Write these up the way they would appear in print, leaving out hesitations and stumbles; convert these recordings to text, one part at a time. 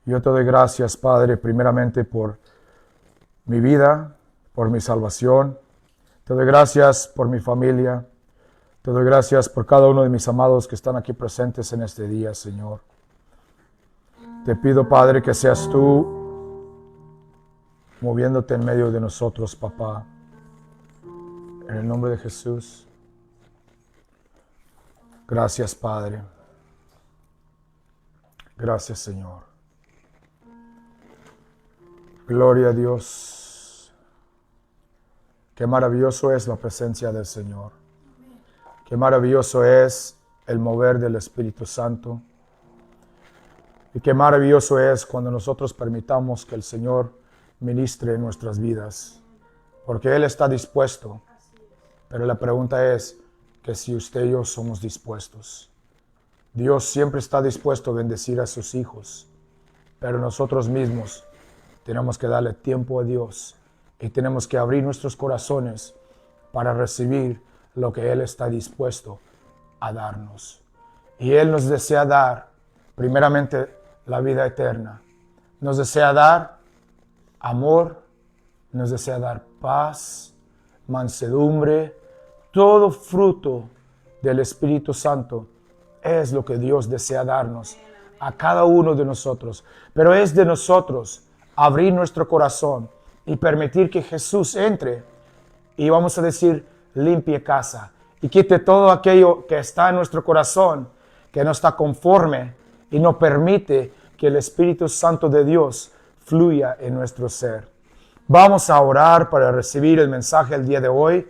Yo te doy gracias, Padre, primeramente por mi vida, por mi salvación. Te doy gracias por mi familia. Te doy gracias por cada uno de mis amados que están aquí presentes en este día, Señor. Te pido, Padre, que seas tú moviéndote en medio de nosotros, papá. En el nombre de Jesús. Gracias, Padre. Gracias, Señor. Gloria a Dios. Qué maravilloso es la presencia del Señor. Qué maravilloso es el mover del Espíritu Santo. Y qué maravilloso es cuando nosotros permitamos que el Señor ministre en nuestras vidas. Porque Él está dispuesto. Pero la pregunta es que si usted y yo somos dispuestos. Dios siempre está dispuesto a bendecir a sus hijos. Pero nosotros mismos tenemos que darle tiempo a Dios. Y tenemos que abrir nuestros corazones para recibir lo que Él está dispuesto a darnos. Y Él nos desea dar, primeramente, la vida eterna. Nos desea dar amor, nos desea dar paz, mansedumbre, todo fruto del Espíritu Santo es lo que Dios desea darnos a cada uno de nosotros. Pero es de nosotros abrir nuestro corazón y permitir que Jesús entre y vamos a decir, limpie casa y quite todo aquello que está en nuestro corazón, que no está conforme y no permite que el Espíritu Santo de Dios fluya en nuestro ser. Vamos a orar para recibir el mensaje el día de hoy.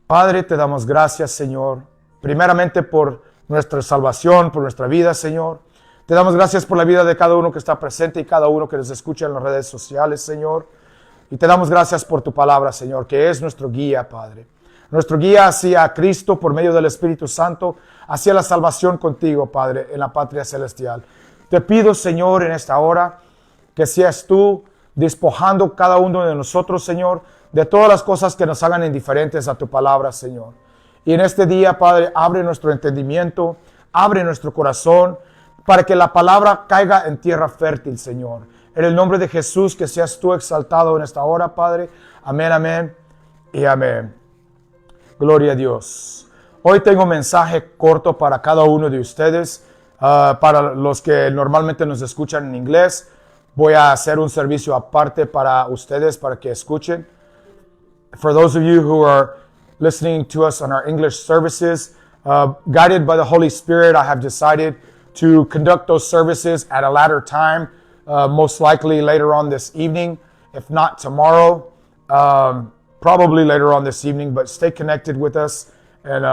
Padre, te damos gracias, Señor, primeramente por nuestra salvación, por nuestra vida, Señor. Te damos gracias por la vida de cada uno que está presente y cada uno que nos escucha en las redes sociales, Señor. Y te damos gracias por tu palabra, Señor, que es nuestro guía, Padre. Nuestro guía hacia Cristo por medio del Espíritu Santo, hacia la salvación contigo, Padre, en la patria celestial. Te pido, Señor, en esta hora, que seas tú despojando cada uno de nosotros, Señor, de todas las cosas que nos hagan indiferentes a tu palabra, Señor. Y en este día, Padre, abre nuestro entendimiento, abre nuestro corazón, para que la palabra caiga en tierra fértil, Señor. En el nombre de Jesús, que seas tú exaltado en esta hora, Padre. Amén, amén y amén. Gloria a Dios. Hoy tengo un mensaje corto para cada uno de ustedes. Para los que normalmente nos escuchan en inglés, voy a hacer un servicio aparte para ustedes, para que escuchen. For those of you who are listening to us on our English services, guided by the Holy Spirit, I have decided to conduct those services at a later time, most likely later on this evening, if not tomorrow, probably later on this evening, but stay connected with us, and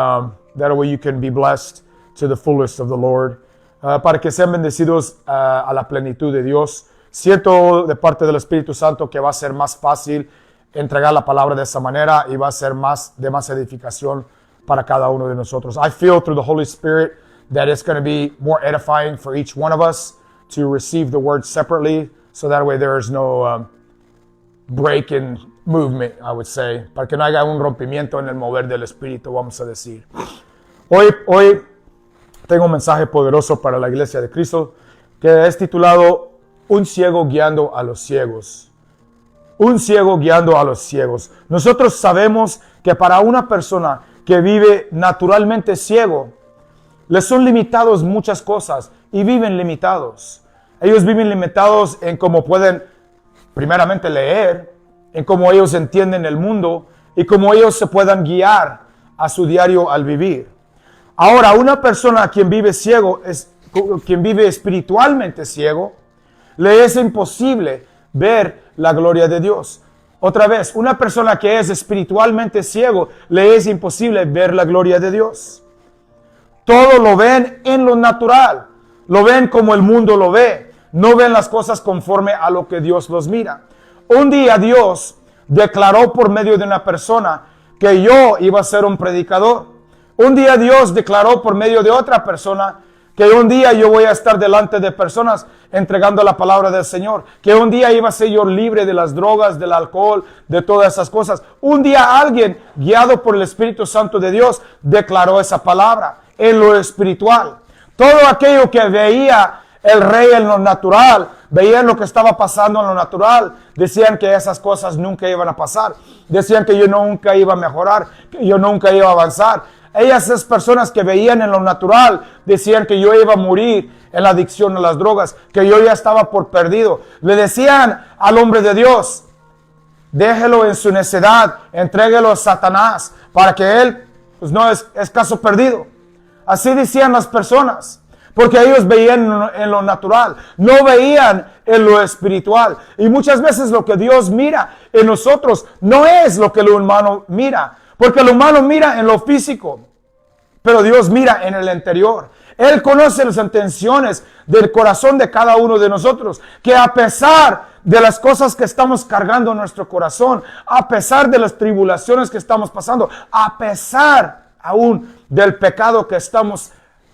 that way you can be blessed to the fullest of the Lord, para que sean bendecidos a la plenitud de Dios. Siento de parte del Espíritu Santo que va a ser más fácil entregar la palabra de esa manera y va a ser de más edificación para cada uno de nosotros. I feel through the Holy Spirit that it's going to be more edifying for each one of us to receive the word separately, so that way there is no break in movement, I would say, para que no haya un rompimiento en el mover del Espíritu, vamos a decir. Hoy tengo un mensaje poderoso para la Iglesia de Cristo que es titulado Un ciego guiando a los ciegos. Un ciego guiando a los ciegos. Nosotros sabemos que para una persona que vive naturalmente ciego, les son limitados muchas cosas y viven limitados. Ellos viven limitados en cómo pueden primeramente leer, en cómo ellos entienden el mundo y cómo ellos se puedan guiar a su diario al vivir. Ahora, una persona quien vive ciego, quien vive espiritualmente ciego, le es imposible ver la gloria de Dios. Otra vez, una persona que es espiritualmente ciego, le es imposible ver la gloria de Dios. Todo lo ven en lo natural, lo ven como el mundo lo ve, no ven las cosas conforme a lo que Dios los mira. Un día Dios declaró por medio de una persona que yo iba a ser un predicador. Un día Dios declaró por medio de otra persona que un día yo voy a estar delante de personas entregando la palabra del Señor, que un día iba a ser yo libre de las drogas, del alcohol, de todas esas cosas. Un día alguien, guiado por el Espíritu Santo de Dios, declaró esa palabra en lo espiritual. Todo aquello que veía el rey en lo natural, veían lo que estaba pasando en lo natural, decían que esas cosas nunca iban a pasar, decían que yo nunca iba a mejorar, que yo nunca iba a avanzar. Esas personas que veían en lo natural decían que yo iba a morir en la adicción a las drogas, que yo ya estaba por perdido. Le decían al hombre de Dios, déjelo en su necedad, entréguelo a Satanás, para que él pues no es caso perdido. Así decían las personas, porque ellos veían en lo natural, no veían en lo espiritual. Y muchas veces lo que Dios mira en nosotros no es lo que el humano mira, porque el humano mira en lo físico, pero Dios mira en el interior. Él conoce las intenciones del corazón de cada uno de nosotros, que a pesar de las cosas que estamos cargando en nuestro corazón, a pesar de las tribulaciones que estamos pasando, a pesar aún del pecado que estamos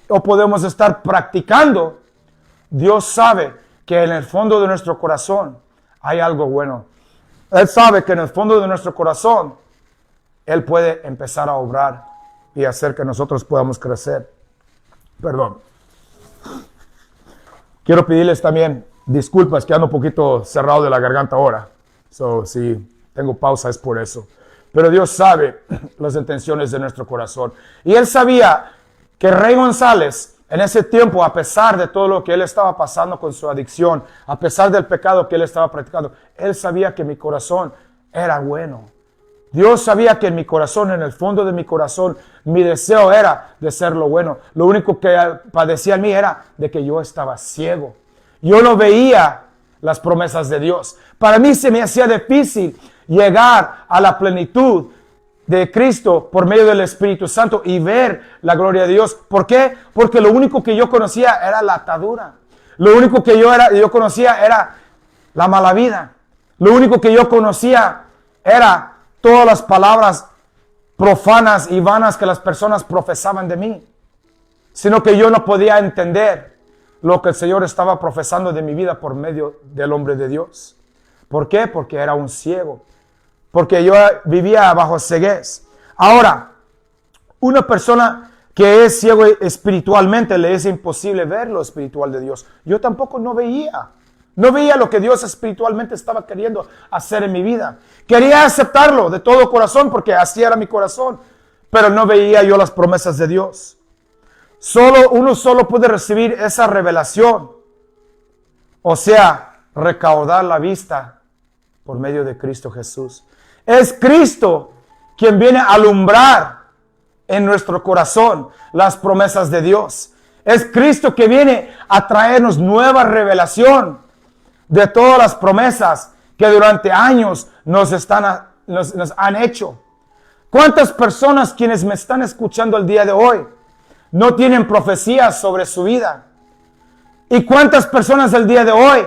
o podemos estar practicando, Dios sabe que en el fondo de nuestro corazón hay algo bueno. Él sabe que en el fondo de nuestro corazón Él puede empezar a obrar y hacer que nosotros podamos crecer. Perdón. Quiero pedirles también disculpas que ando un poquito cerrado de la garganta ahora. Si tengo pausa es por eso. Pero Dios sabe las intenciones de nuestro corazón. Y Él sabía que Rey González, en ese tiempo, a pesar de todo lo que él estaba pasando con su adicción, a pesar del pecado que él estaba practicando, Él sabía que mi corazón era bueno. Dios sabía que en mi corazón, en el fondo de mi corazón, mi deseo era de ser lo bueno. Lo único que padecía en mí era de que yo estaba ciego. Yo no veía las promesas de Dios. Para mí se me hacía difícil llegar a la plenitud de Cristo por medio del Espíritu Santo y ver la gloria de Dios. ¿Por qué? Porque lo único que yo conocía era la atadura. Lo único que yo conocía era la mala vida. Lo único que yo conocía era todas las palabras profanas y vanas que las personas profesaban de mí. Sino que yo no podía entender lo que el Señor estaba profesando de mi vida por medio del hombre de Dios. ¿Por qué? Porque era un ciego. Porque yo vivía bajo ceguez. Ahora, una persona que es ciego espiritualmente, le es imposible ver lo espiritual de Dios. Yo tampoco no veía lo que Dios espiritualmente estaba queriendo hacer en mi vida. Quería aceptarlo de todo corazón porque así era mi corazón, pero no veía yo las promesas de Dios. Uno solo puede recibir esa revelación, o sea, recaudar la vista por medio de Cristo Jesús. Es Cristo quien viene a alumbrar en nuestro corazón las promesas de Dios. Es Cristo que viene a traernos nueva revelación de todas las promesas que durante años nos han hecho. ¿Cuántas personas quienes me están escuchando el día de hoy no tienen profecías sobre su vida? ¿Y cuántas personas el día de hoy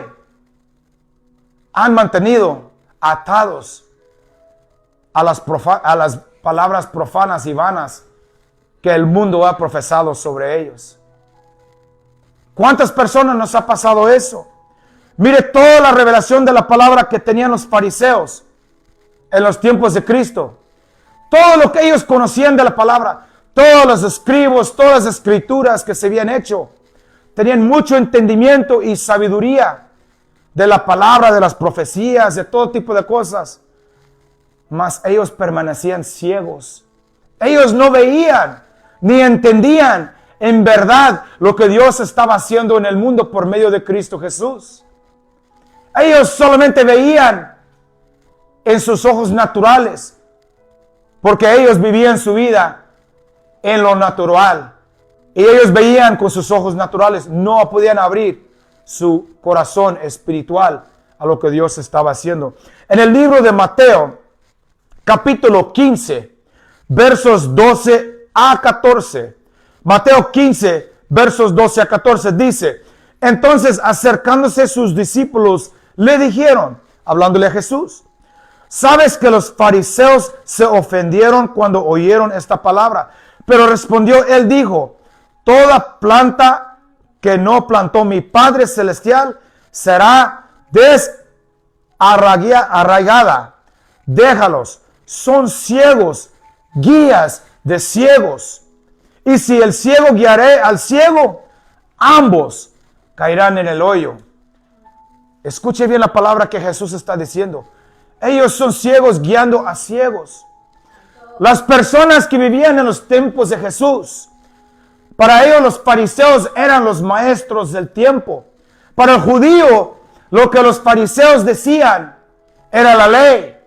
han mantenido atados a las palabras profanas y vanas que el mundo ha profesado sobre ellos? ¿Cuántas personas nos ha pasado eso? Mire toda la revelación de la palabra que tenían los fariseos en los tiempos de Cristo. Todo lo que ellos conocían de la palabra, todos los escribos, todas las escrituras que se habían hecho, tenían mucho entendimiento y sabiduría de la palabra, de las profecías, de todo tipo de cosas. Mas ellos permanecían ciegos. Ellos no veían ni entendían en verdad lo que Dios estaba haciendo en el mundo por medio de Cristo Jesús. Ellos solamente veían en sus ojos naturales, porque ellos vivían su vida en lo natural. Y ellos veían con sus ojos naturales, no podían abrir su corazón espiritual a lo que Dios estaba haciendo. En el libro de Mateo, capítulo 15, versos 12 a 14. Mateo 15, versos 12 a 14 dice: entonces acercándose sus discípulos le dijeron, hablándole a Jesús: ¿sabes que los fariseos se ofendieron cuando oyeron esta palabra? Pero respondió él, dijo: toda planta que no plantó mi Padre Celestial será desarraigada. Déjalos, son ciegos, guías de ciegos. Y si el ciego guiaré al ciego, ambos caerán en el hoyo. Escuche bien la palabra que Jesús está diciendo. Ellos son ciegos guiando a ciegos. Las personas que vivían en los tiempos de Jesús, para ellos los fariseos eran los maestros del tiempo. Para el judío, lo que los fariseos decían era la ley.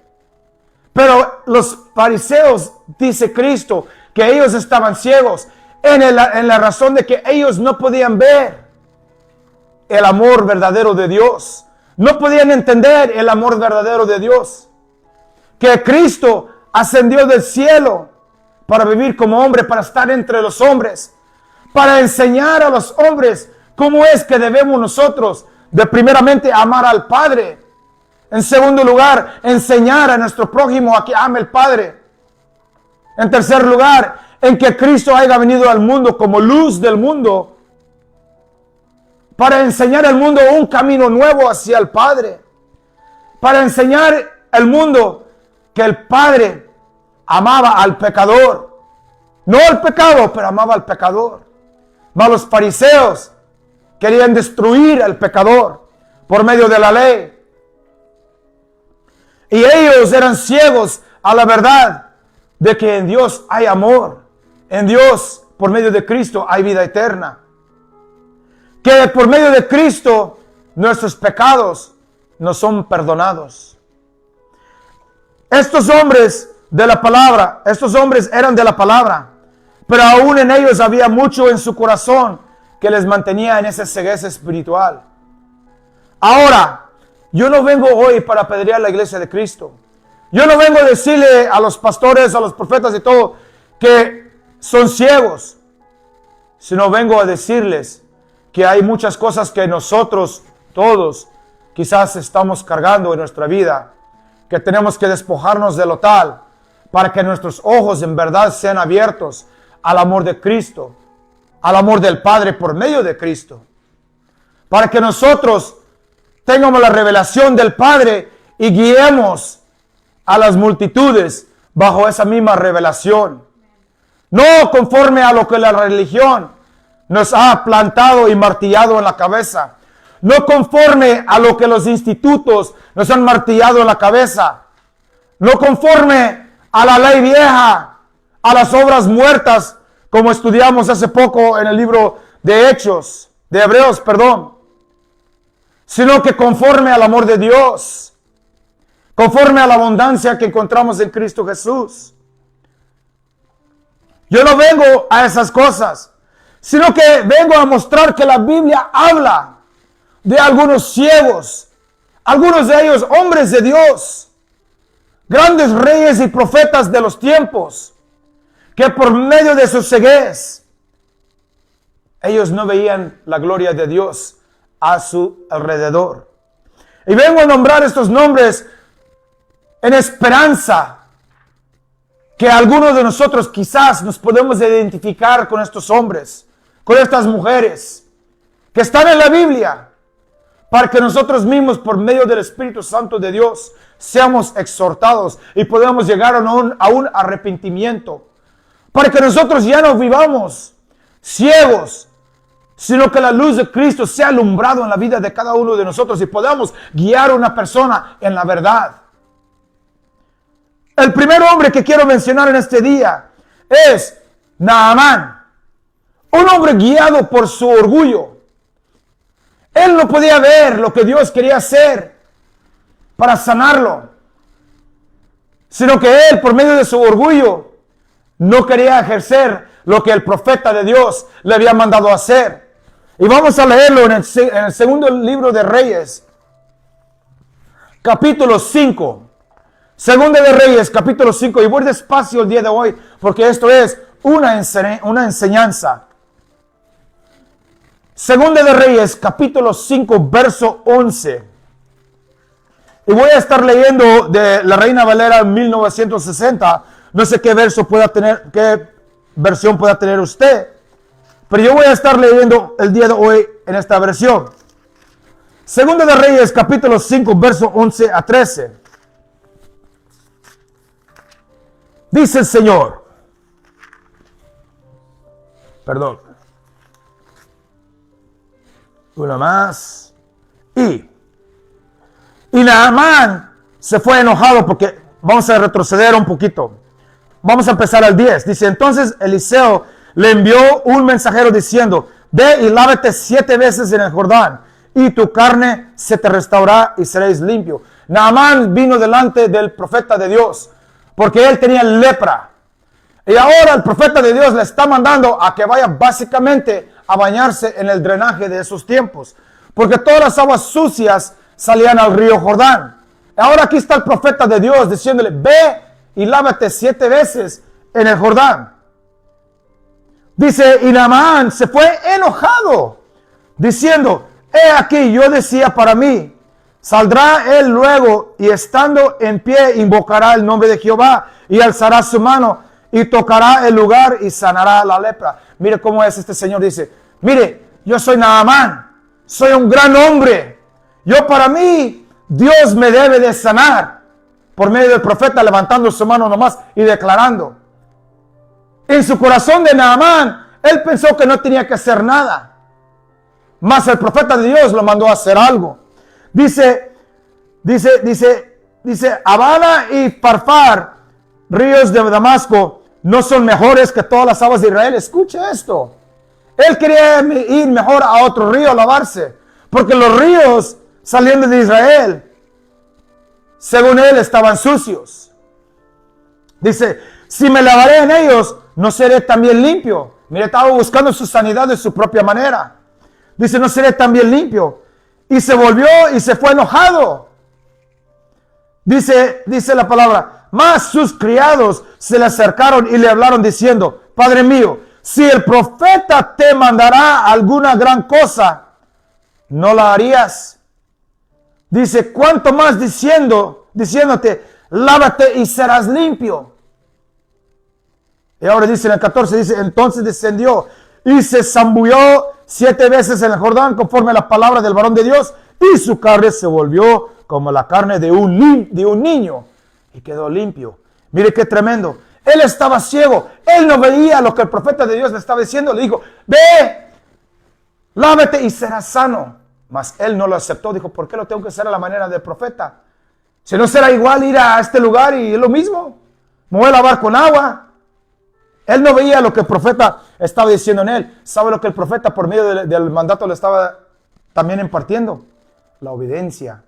Pero los fariseos, dice Cristo, que ellos estaban ciegos en la razón de que ellos no podían ver el amor verdadero de Dios. No podían entender el amor verdadero de Dios. Que Cristo ascendió del cielo para vivir como hombre, para estar entre los hombres, para enseñar a los hombres cómo es que debemos nosotros de primeramente amar al Padre. En segundo lugar, enseñar a nuestro prójimo a que ame al Padre. En tercer lugar, en que Cristo haya venido al mundo como luz del mundo para enseñar al mundo un camino nuevo hacia el Padre. Para enseñar al mundo que el Padre amaba al pecador. No al pecado, pero amaba al pecador. Mas los fariseos querían destruir al pecador por medio de la ley. Y ellos eran ciegos a la verdad de que en Dios hay amor. En Dios, por medio de Cristo, hay vida eterna. Que por medio de Cristo, nuestros pecados nos son perdonados. Estos hombres de la palabra, estos hombres eran de la palabra, pero aún en ellos había mucho en su corazón que les mantenía en esa ceguez espiritual. Ahora, yo no vengo hoy para apedrear la iglesia de Cristo. Yo no vengo a decirle a los pastores, a los profetas y todo, que son ciegos, sino vengo a decirles que hay muchas cosas que nosotros todos quizás estamos cargando en nuestra vida, que tenemos que despojarnos de lo tal, para que nuestros ojos en verdad sean abiertos al amor de Cristo, al amor del Padre por medio de Cristo, para que nosotros tengamos la revelación del Padre y guiemos a las multitudes bajo esa misma revelación. No conforme a lo que la religión nos ha plantado y martillado en la cabeza. No conforme a lo que los institutos nos han martillado en la cabeza. No conforme a la ley vieja, a las obras muertas, como estudiamos hace poco en el libro de Hechos, de Hebreos, perdón. Sino que conforme al amor de Dios, conforme a la abundancia que encontramos en Cristo Jesús. Yo no vengo a esas cosas, sino que vengo a mostrar que la Biblia habla de algunos ciegos, algunos de ellos hombres de Dios, grandes reyes y profetas de los tiempos, que por medio de su ceguez, ellos no veían la gloria de Dios a su alrededor. Y vengo a nombrar estos nombres en esperanza que algunos de nosotros quizás nos podemos identificar con estos hombres, con estas mujeres que están en la Biblia, para que nosotros mismos por medio del Espíritu Santo de Dios seamos exhortados y podamos llegar a un arrepentimiento, para que nosotros ya no vivamos ciegos, sino que la luz de Cristo sea alumbrado en la vida de cada uno de nosotros y podamos guiar a una persona en la verdad. El primer hombre que quiero mencionar en este día es Naamán, un hombre guiado por su orgullo. Él no podía ver lo que Dios quería hacer para sanarlo, sino que él, por medio de su orgullo, no quería ejercer lo que el profeta de Dios le había mandado hacer. Y vamos a leerlo en el segundo libro de Reyes, capítulo 5. Segunda de Reyes, capítulo 5. Y voy despacio el día de hoy, porque esto es una enseñanza. Segunda de Reyes, capítulo 5, verso 11. Y voy a estar leyendo de la Reina Valera 1960. No sé qué verso pueda tener, qué versión pueda tener usted. Pero yo voy a estar leyendo el día de hoy en esta versión. Segunda de Reyes, capítulo 5, verso 11 a 13. Dice el Señor. Perdón. Una más. Y Naamán se fue enojado porque vamos a retroceder un poquito. Vamos a empezar al 10. Dice, entonces Eliseo le envió un mensajero diciendo, ve y lávate 7 veces en el Jordán, y tu carne se te restaurará y seréis limpio. Naamán vino delante del profeta de Dios, porque él tenía lepra. Y ahora el profeta de Dios le está mandando a que vaya básicamente a bañarse en el drenaje de esos tiempos, porque todas las aguas sucias salían al río Jordán. Ahora aquí está el profeta de Dios diciéndole, ve y lávate 7 veces en el Jordán. Dice, y Naamán se fue enojado, diciendo, he aquí, yo decía para mí, saldrá él luego y estando en pie invocará el nombre de Jehová y alzará su mano y tocará el lugar y sanará la lepra. Mire cómo es este señor, dice, mire, yo soy Naamán, soy un gran hombre. Yo para mí, Dios me debe de sanar. Por medio del profeta levantando su mano nomás y declarando. En su corazón de Naamán, él pensó que no tenía que hacer nada. Mas el profeta de Dios lo mandó a hacer algo. Dice, Abana y Farfar, ríos de Damasco, no son mejores que todas las aguas de Israel. Escuche esto. Él quería ir mejor a otro río a lavarse, porque los ríos saliendo de Israel, según él, estaban sucios. Dice, si me lavaré en ellos, no seré también limpio. Mire, estaba buscando su sanidad de su propia manera. Dice, no seré también limpio. Y se volvió y se fue enojado. Dice la palabra, mas sus criados se le acercaron y le hablaron diciendo, Padre mío, si el profeta te mandará alguna gran cosa, ¿no la harías? Dice, ¿cuánto más diciéndote, lávate y serás limpio? Y ahora dice en el 14, dice, entonces descendió y se zambulló 7 veces en el Jordán conforme a la palabra del varón de Dios, y su carne se volvió como la carne de un niño y quedó limpio. Mire qué tremendo. Él estaba ciego, él no veía lo que el profeta de Dios le estaba diciendo. Le dijo, ve, lávate y serás sano. Mas él no lo aceptó. Dijo, ¿por qué lo tengo que hacer a la manera del profeta? Si no será igual ir a este lugar y es lo mismo. Me voy a lavar con agua. Él no veía lo que el profeta estaba diciendo en él. ¿Sabe lo que el profeta por medio del mandato le estaba también impartiendo? La obediencia.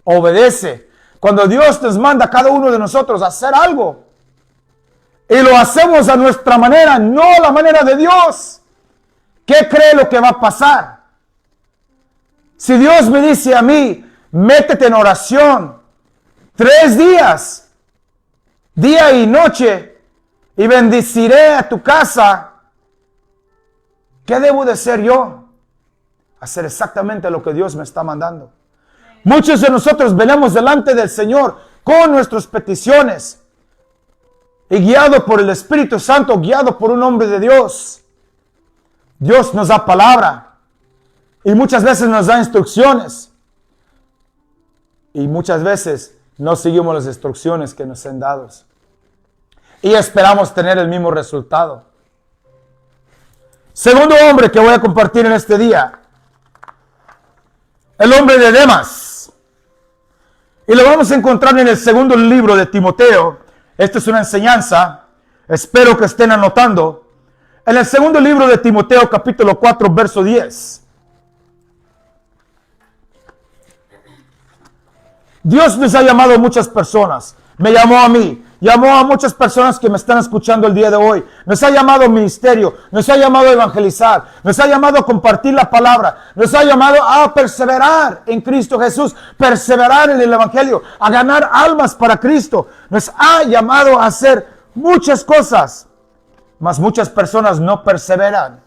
Obedece. Cuando Dios nos manda a cada uno de nosotros a hacer algo, y lo hacemos a nuestra manera, no a la manera de Dios, ¿qué cree lo que va a pasar? Si Dios me dice a mí, métete en oración 3 días, día y noche, y bendeciré a tu casa, ¿qué debo de hacer yo? Hacer exactamente lo que Dios me está mandando. Muchos de nosotros venimos delante del Señor con nuestras peticiones, y guiado por el Espíritu Santo, guiado por un hombre de Dios. Dios nos da palabra, y muchas veces nos da instrucciones, y muchas veces no seguimos las instrucciones que nos han dado, y esperamos tener el mismo resultado. Segundo hombre que voy a compartir en este día, el hombre de Demas, y lo vamos a encontrar en el segundo libro de Timoteo. Esta es una enseñanza, espero que estén anotando. En el segundo libro de Timoteo, capítulo 4, verso 10. Dios nos ha llamado a muchas personas. Me llamó a mí. Llamó a muchas personas que me están escuchando el día de hoy. Nos ha llamado a ministerio. Nos ha llamado a evangelizar. Nos ha llamado a compartir la palabra. Nos ha llamado a perseverar en Cristo Jesús. Perseverar en el evangelio. A ganar almas para Cristo. Nos ha llamado a hacer muchas cosas. Mas muchas personas no perseveran.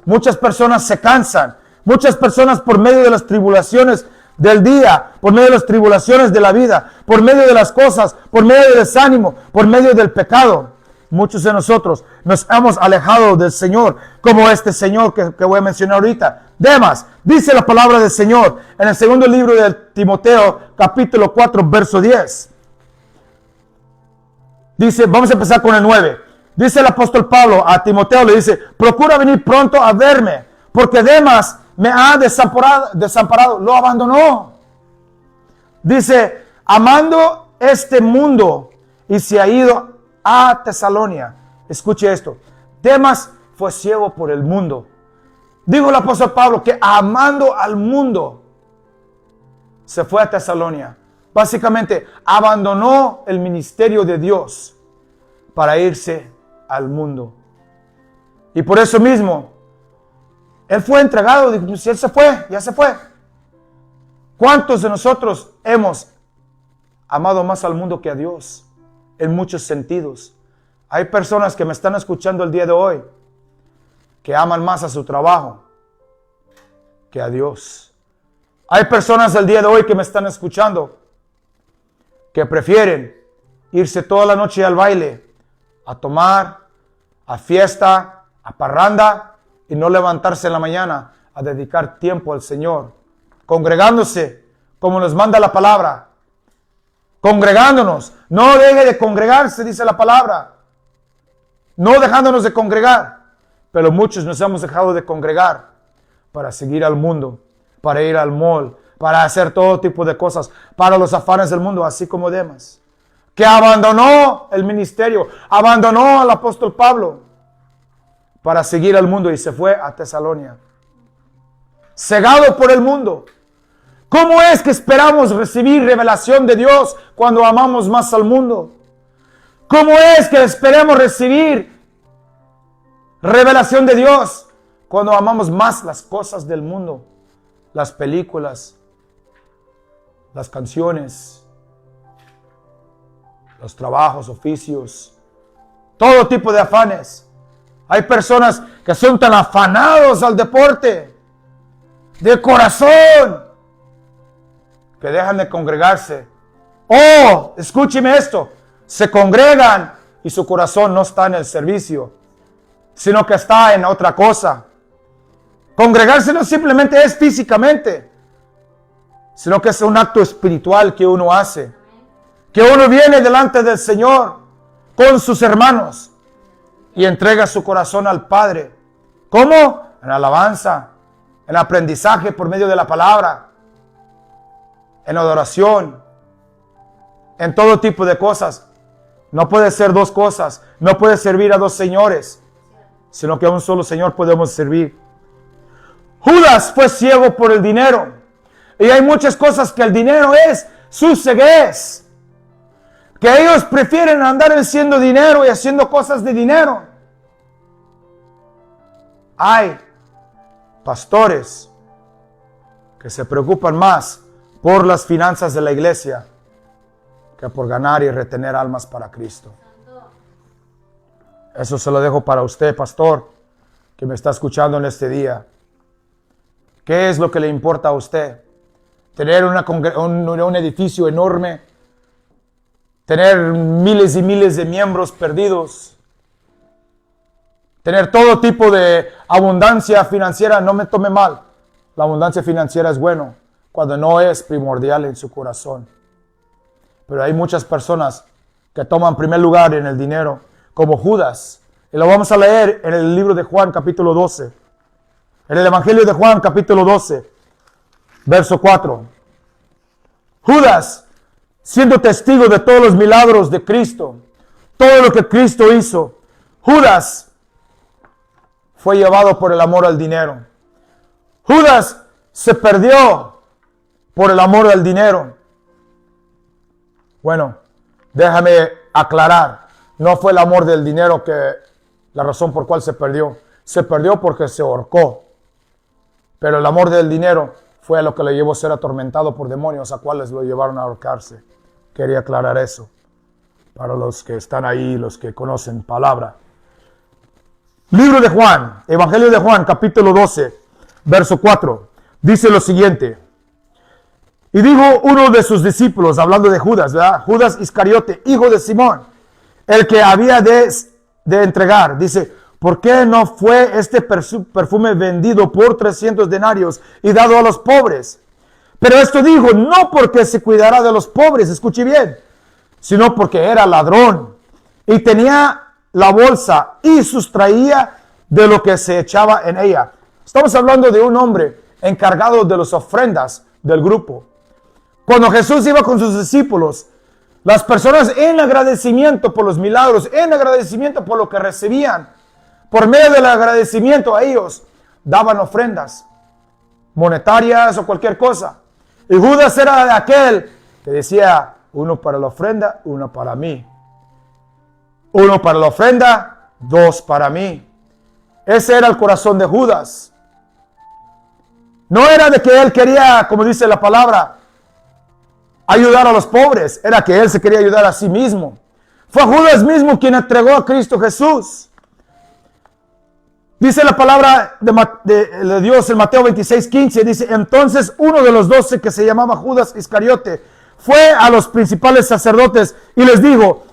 Muchas personas se cansan. Muchas personas por medio de las tribulaciones del día, por medio de las tribulaciones de la vida, por medio de las cosas, por medio del desánimo, por medio del pecado, muchos de nosotros nos hemos alejado del Señor, como este señor que voy a mencionar ahorita. Demas, dice la palabra del Señor en el segundo libro de Timoteo, capítulo 4, verso 10. Dice, vamos a empezar con el 9. Dice el apóstol Pablo a Timoteo, le dice, procura venir pronto a verme, porque Demas me ha desamparado, lo abandonó. Dice, amando este mundo, y se ha ido a Tesalónica. Escuche esto. Demas fue ciego por el mundo. Dijo el apóstol Pablo que amando al mundo, se fue a Tesalónica. Básicamente, abandonó el ministerio de Dios para irse al mundo. Y por eso mismo, él fue entregado. Dijo, si él se fue, ya se fue. ¿Cuántos de nosotros hemos amado más al mundo que a Dios? En muchos sentidos. Hay personas que me están escuchando el día de hoy que aman más a su trabajo que a Dios. Hay personas el día de hoy que me están escuchando que prefieren irse toda la noche al baile, a tomar, a fiesta, a parranda y no levantarse en la mañana a dedicar tiempo al Señor, congregándose como nos manda la palabra, congregándonos. No deje de congregarse, dice la palabra, no dejándonos de congregar, pero muchos nos hemos dejado de congregar para seguir al mundo, para ir al mall, para hacer todo tipo de cosas, para los afanes del mundo, así como Demas, que abandonó el ministerio, abandonó al apóstol Pablo para seguir al mundo y se fue a Tesalónica. Cegado por el mundo. ¿Cómo es que esperamos recibir revelación de Dios cuando amamos más al mundo? ¿Cómo es que esperamos recibir revelación de Dios cuando amamos más las cosas del mundo? Las películas, las canciones, los trabajos, oficios, todo tipo de afanes. Hay personas que son tan afanados al deporte, de corazón, que dejan de congregarse. Oh, escúcheme esto, se congregan y su corazón no está en el servicio, sino que está en otra cosa. Congregarse no simplemente es físicamente, sino que es un acto espiritual que uno hace. Que uno viene delante del Señor con sus hermanos y entrega su corazón al Padre. ¿Cómo? En alabanza, en aprendizaje por medio de la palabra, en adoración, en todo tipo de cosas. No puede ser dos cosas, no puede servir a dos señores, sino que a un solo Señor podemos servir. Judas fue ciego por el dinero. Y hay muchas cosas que el dinero es su ceguez. Que ellos prefieren andar haciendo dinero y haciendo cosas de dinero. Hay pastores que se preocupan más por las finanzas de la iglesia que por ganar y retener almas para Cristo. Eso se lo dejo para usted, pastor, que me está escuchando en este día. ¿Qué es lo que le importa a usted? ¿Tener un edificio enorme? ¿Tener miles y miles de miembros perdidos? ¿Tener todo tipo de abundancia financiera? No me tome mal. La abundancia financiera es bueno cuando no es primordial en su corazón. Pero hay muchas personas que toman primer lugar en el dinero, como Judas. Y lo vamos a leer en el libro de Juan, capítulo 12. En el Evangelio de Juan, capítulo 12, verso 4. Judas, siendo testigo de todos los milagros de Cristo, todo lo que Cristo hizo, Judas fue llevado por el amor al dinero. Judas se perdió por el amor al dinero. Bueno, déjame aclarar. No fue el amor del dinero que la razón por cual se perdió. Se perdió porque se ahorcó. Pero el amor del dinero fue lo que le llevó a ser atormentado por demonios, a cuales lo llevaron a ahorcarse. Quería aclarar eso para los que están ahí, los que conocen palabra. Libro de Juan, Evangelio de Juan, capítulo 12, verso 4. Dice lo siguiente. Y dijo uno de sus discípulos, hablando de Judas, ¿verdad? Judas Iscariote, hijo de Simón, el que había de entregar. Dice, ¿por qué no fue este perfume vendido por 300 denarios y dado a los pobres? Pero esto dijo, no porque se cuidara de los pobres, escuche bien, sino porque era ladrón y tenía la bolsa y sustraía de lo que se echaba en ella. Estamos hablando de un hombre encargado de las ofrendas del grupo. Cuando Jesús iba con sus discípulos, las personas en agradecimiento por los milagros, en agradecimiento por lo que recibían, por medio del agradecimiento a ellos, daban ofrendas monetarias o cualquier cosa. Y Judas era de aquel que decía, uno para la ofrenda, uno para mí. Uno para la ofrenda, dos para mí. Ese era el corazón de Judas. No era de que él quería, como dice la palabra, ayudar a los pobres. Era que él se quería ayudar a sí mismo. Fue Judas mismo quien entregó a Cristo Jesús. Dice la palabra de Dios en Mateo 26:15. Dice, entonces uno de los 12 que se llamaba Judas Iscariote fue a los principales sacerdotes y les dijo,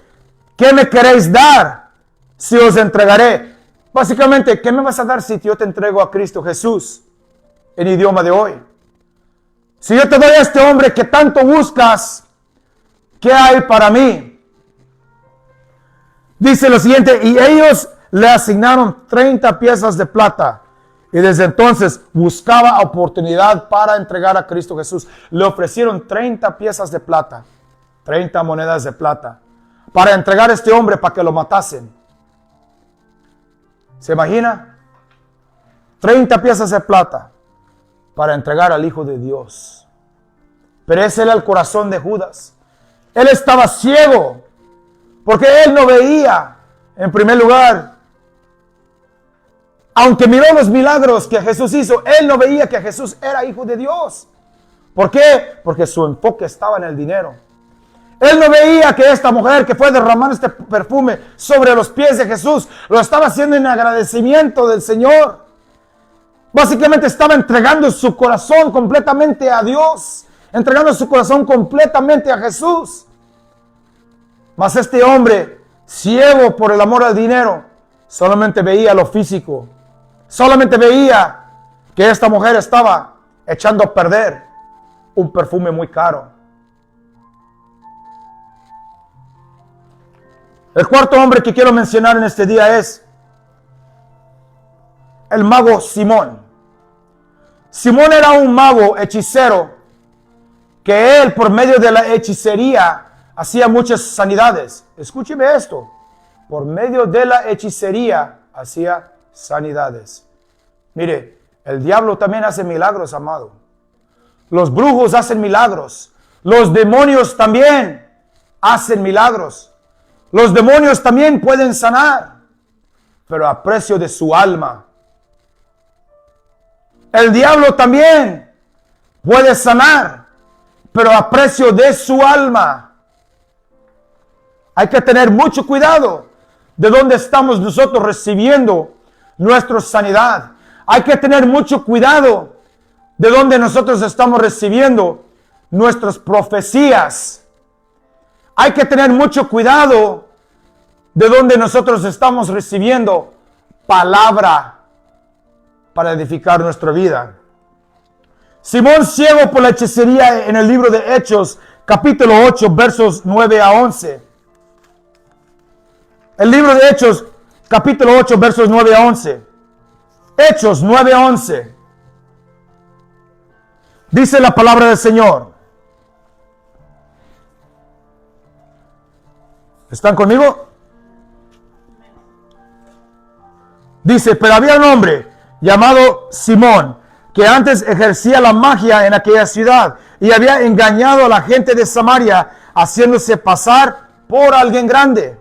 ¿qué me queréis dar si os entregaré? Básicamente, ¿qué me vas a dar si yo te entrego a Cristo Jesús? En idioma de hoy. Si yo te doy a este hombre que tanto buscas, ¿qué hay para mí? Dice lo siguiente, y ellos le asignaron 30 piezas de plata. Y desde entonces buscaba oportunidad para entregar a Cristo Jesús. Le ofrecieron 30 piezas de plata, 30 monedas de plata, para entregar a este hombre para que lo matasen. ¿Se imagina? 30 piezas de plata para entregar al Hijo de Dios. Pero ese era el corazón de Judas. Él estaba ciego, porque él no veía, en primer lugar, aunque miró los milagros que Jesús hizo, él no veía que Jesús era Hijo de Dios. ¿Por qué? Porque su enfoque estaba en el dinero. Él no veía que esta mujer que fue derramando este perfume sobre los pies de Jesús, lo estaba haciendo en agradecimiento del Señor. Básicamente estaba entregando su corazón completamente a Dios, entregando su corazón completamente a Jesús. Mas este hombre, ciego por el amor al dinero, solamente veía lo físico. Solamente veía que esta mujer estaba echando a perder un perfume muy caro. El cuarto hombre que quiero mencionar en este día es el mago Simón. Simón era un mago hechicero que él, por medio de la hechicería, hacía muchas sanidades. Escúcheme esto. Por medio de la hechicería hacía sanidades. Mire, el diablo también hace milagros, amado. Los brujos hacen milagros. Los demonios también hacen milagros. Los demonios también pueden sanar, pero a precio de su alma. El diablo también puede sanar, pero a precio de su alma. Hay que tener mucho cuidado de dónde estamos nosotros recibiendo nuestra sanidad. Hay que tener mucho cuidado de dónde nosotros estamos recibiendo nuestras profecías. Hay que tener mucho cuidado de dónde nosotros estamos recibiendo palabra para edificar nuestra vida. Simón, ciego por la hechicería, en el libro de Hechos, capítulo 8, versos 9 a 11. El libro de Hechos, capítulo 8, versos 9 a 11. Hechos 9 a 11. Dice la palabra del Señor. ¿Están conmigo? Dice, pero había un hombre llamado Simón, que antes ejercía la magia en aquella ciudad y había engañado a la gente de Samaria, haciéndose pasar por alguien grande.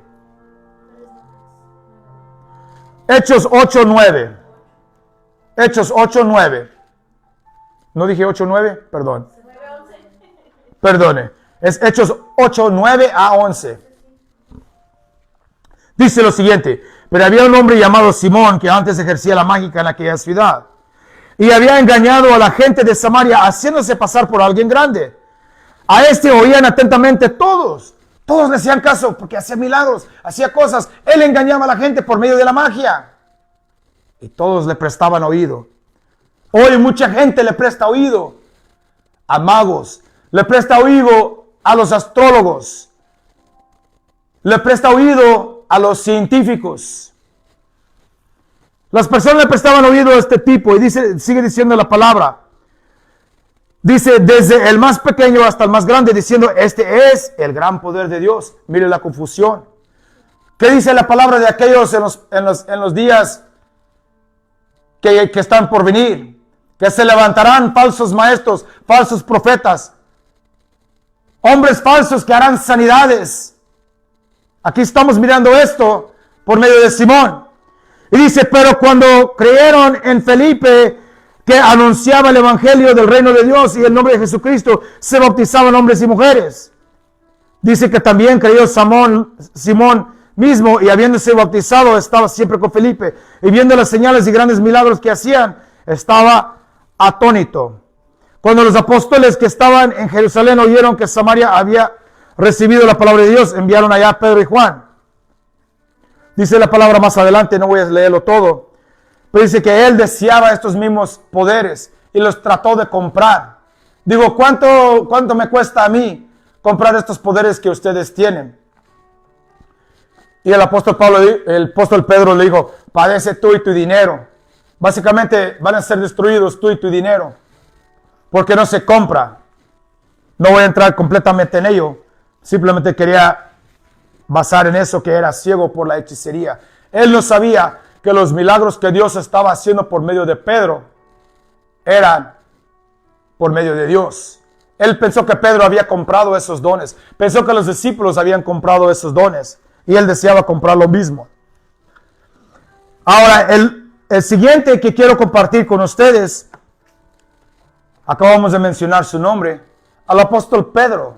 Hechos 8:9. Hechos 8:9. ¿No dije 8:9? Perdón. Perdone. Es Hechos 8:9 a 11. Dice lo siguiente, pero había un hombre llamado Simón que antes ejercía la magia en aquella ciudad y había engañado a la gente de Samaria, haciéndose pasar por alguien grande. A este oían atentamente todos. Todos le hacían caso porque hacía milagros, hacía cosas. Él engañaba a la gente por medio de la magia. Y todos le prestaban oído. Hoy mucha gente le presta oído a magos. Le presta oído a los astrólogos. Le presta oído a los científicos. Las personas le prestaban oído a este tipo. Y sigue diciendo la palabra. Dice, desde el más pequeño hasta el más grande, diciendo, este es el gran poder de Dios. Mire la confusión. ¿Qué dice la palabra de aquellos en los días que están por venir? Que se levantarán falsos maestros, falsos profetas, hombres falsos que harán sanidades. Aquí estamos mirando esto por medio de Simón. Y dice, pero cuando creyeron en Felipe, que anunciaba el evangelio del reino de Dios y el nombre de Jesucristo, se bautizaban hombres y mujeres. Dice que también creyó Simón mismo, y habiéndose bautizado estaba siempre con Felipe, y viendo las señales y grandes milagros que hacían, estaba atónito. Cuando los apóstoles que estaban en Jerusalén oyeron que Samaria había recibido la palabra de Dios, enviaron allá a Pedro y Juan. Dice la palabra más adelante, no voy a leerlo todo, pero dice que él deseaba estos mismos poderes y los trató de comprar. Digo, ¿cuánto me cuesta a mí comprar estos poderes que ustedes tienen? Y el apóstol Pedro le dijo, padece tú y tu dinero. Básicamente van a ser destruidos tú y tu dinero, porque no se compra. No voy a entrar completamente en ello, simplemente quería basar en eso, que era ciego por la hechicería. Él no sabía que los milagros que Dios estaba haciendo por medio de Pedro eran por medio de Dios. Él pensó que Pedro había comprado esos dones, pensó que los discípulos habían comprado esos dones, y él deseaba comprar lo mismo. Ahora, el siguiente que quiero compartir con ustedes, acabamos de mencionar su nombre, al apóstol Pedro.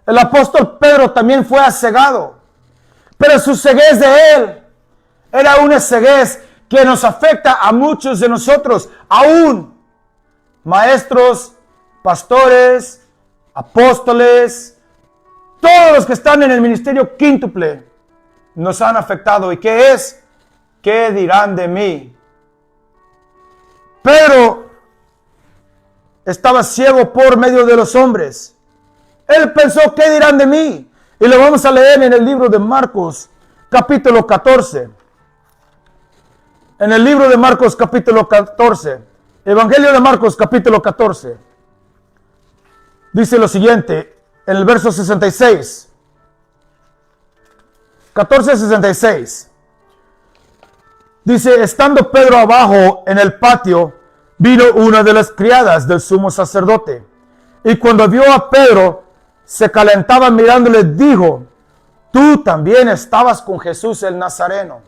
El apóstol Pedro también fue acegado, pero su ceguez de él era una ceguez que nos afecta a muchos de nosotros, aún maestros, pastores, apóstoles, todos los que están en el ministerio quíntuple nos han afectado. ¿Y qué es? ¿Qué dirán de mí? Pedro estaba ciego por medio de los hombres. Él pensó, ¿qué dirán de mí? Y lo vamos a leer en el libro de Marcos, capítulo 14. En el libro de Marcos, capítulo 14. Evangelio de Marcos, capítulo 14. Dice lo siguiente, en el verso 66. 14:66. Dice, estando Pedro abajo en el patio, vino una de las criadas del sumo sacerdote. Y cuando vio a Pedro, se calentaba mirándole, dijo, tú también estabas con Jesús el Nazareno.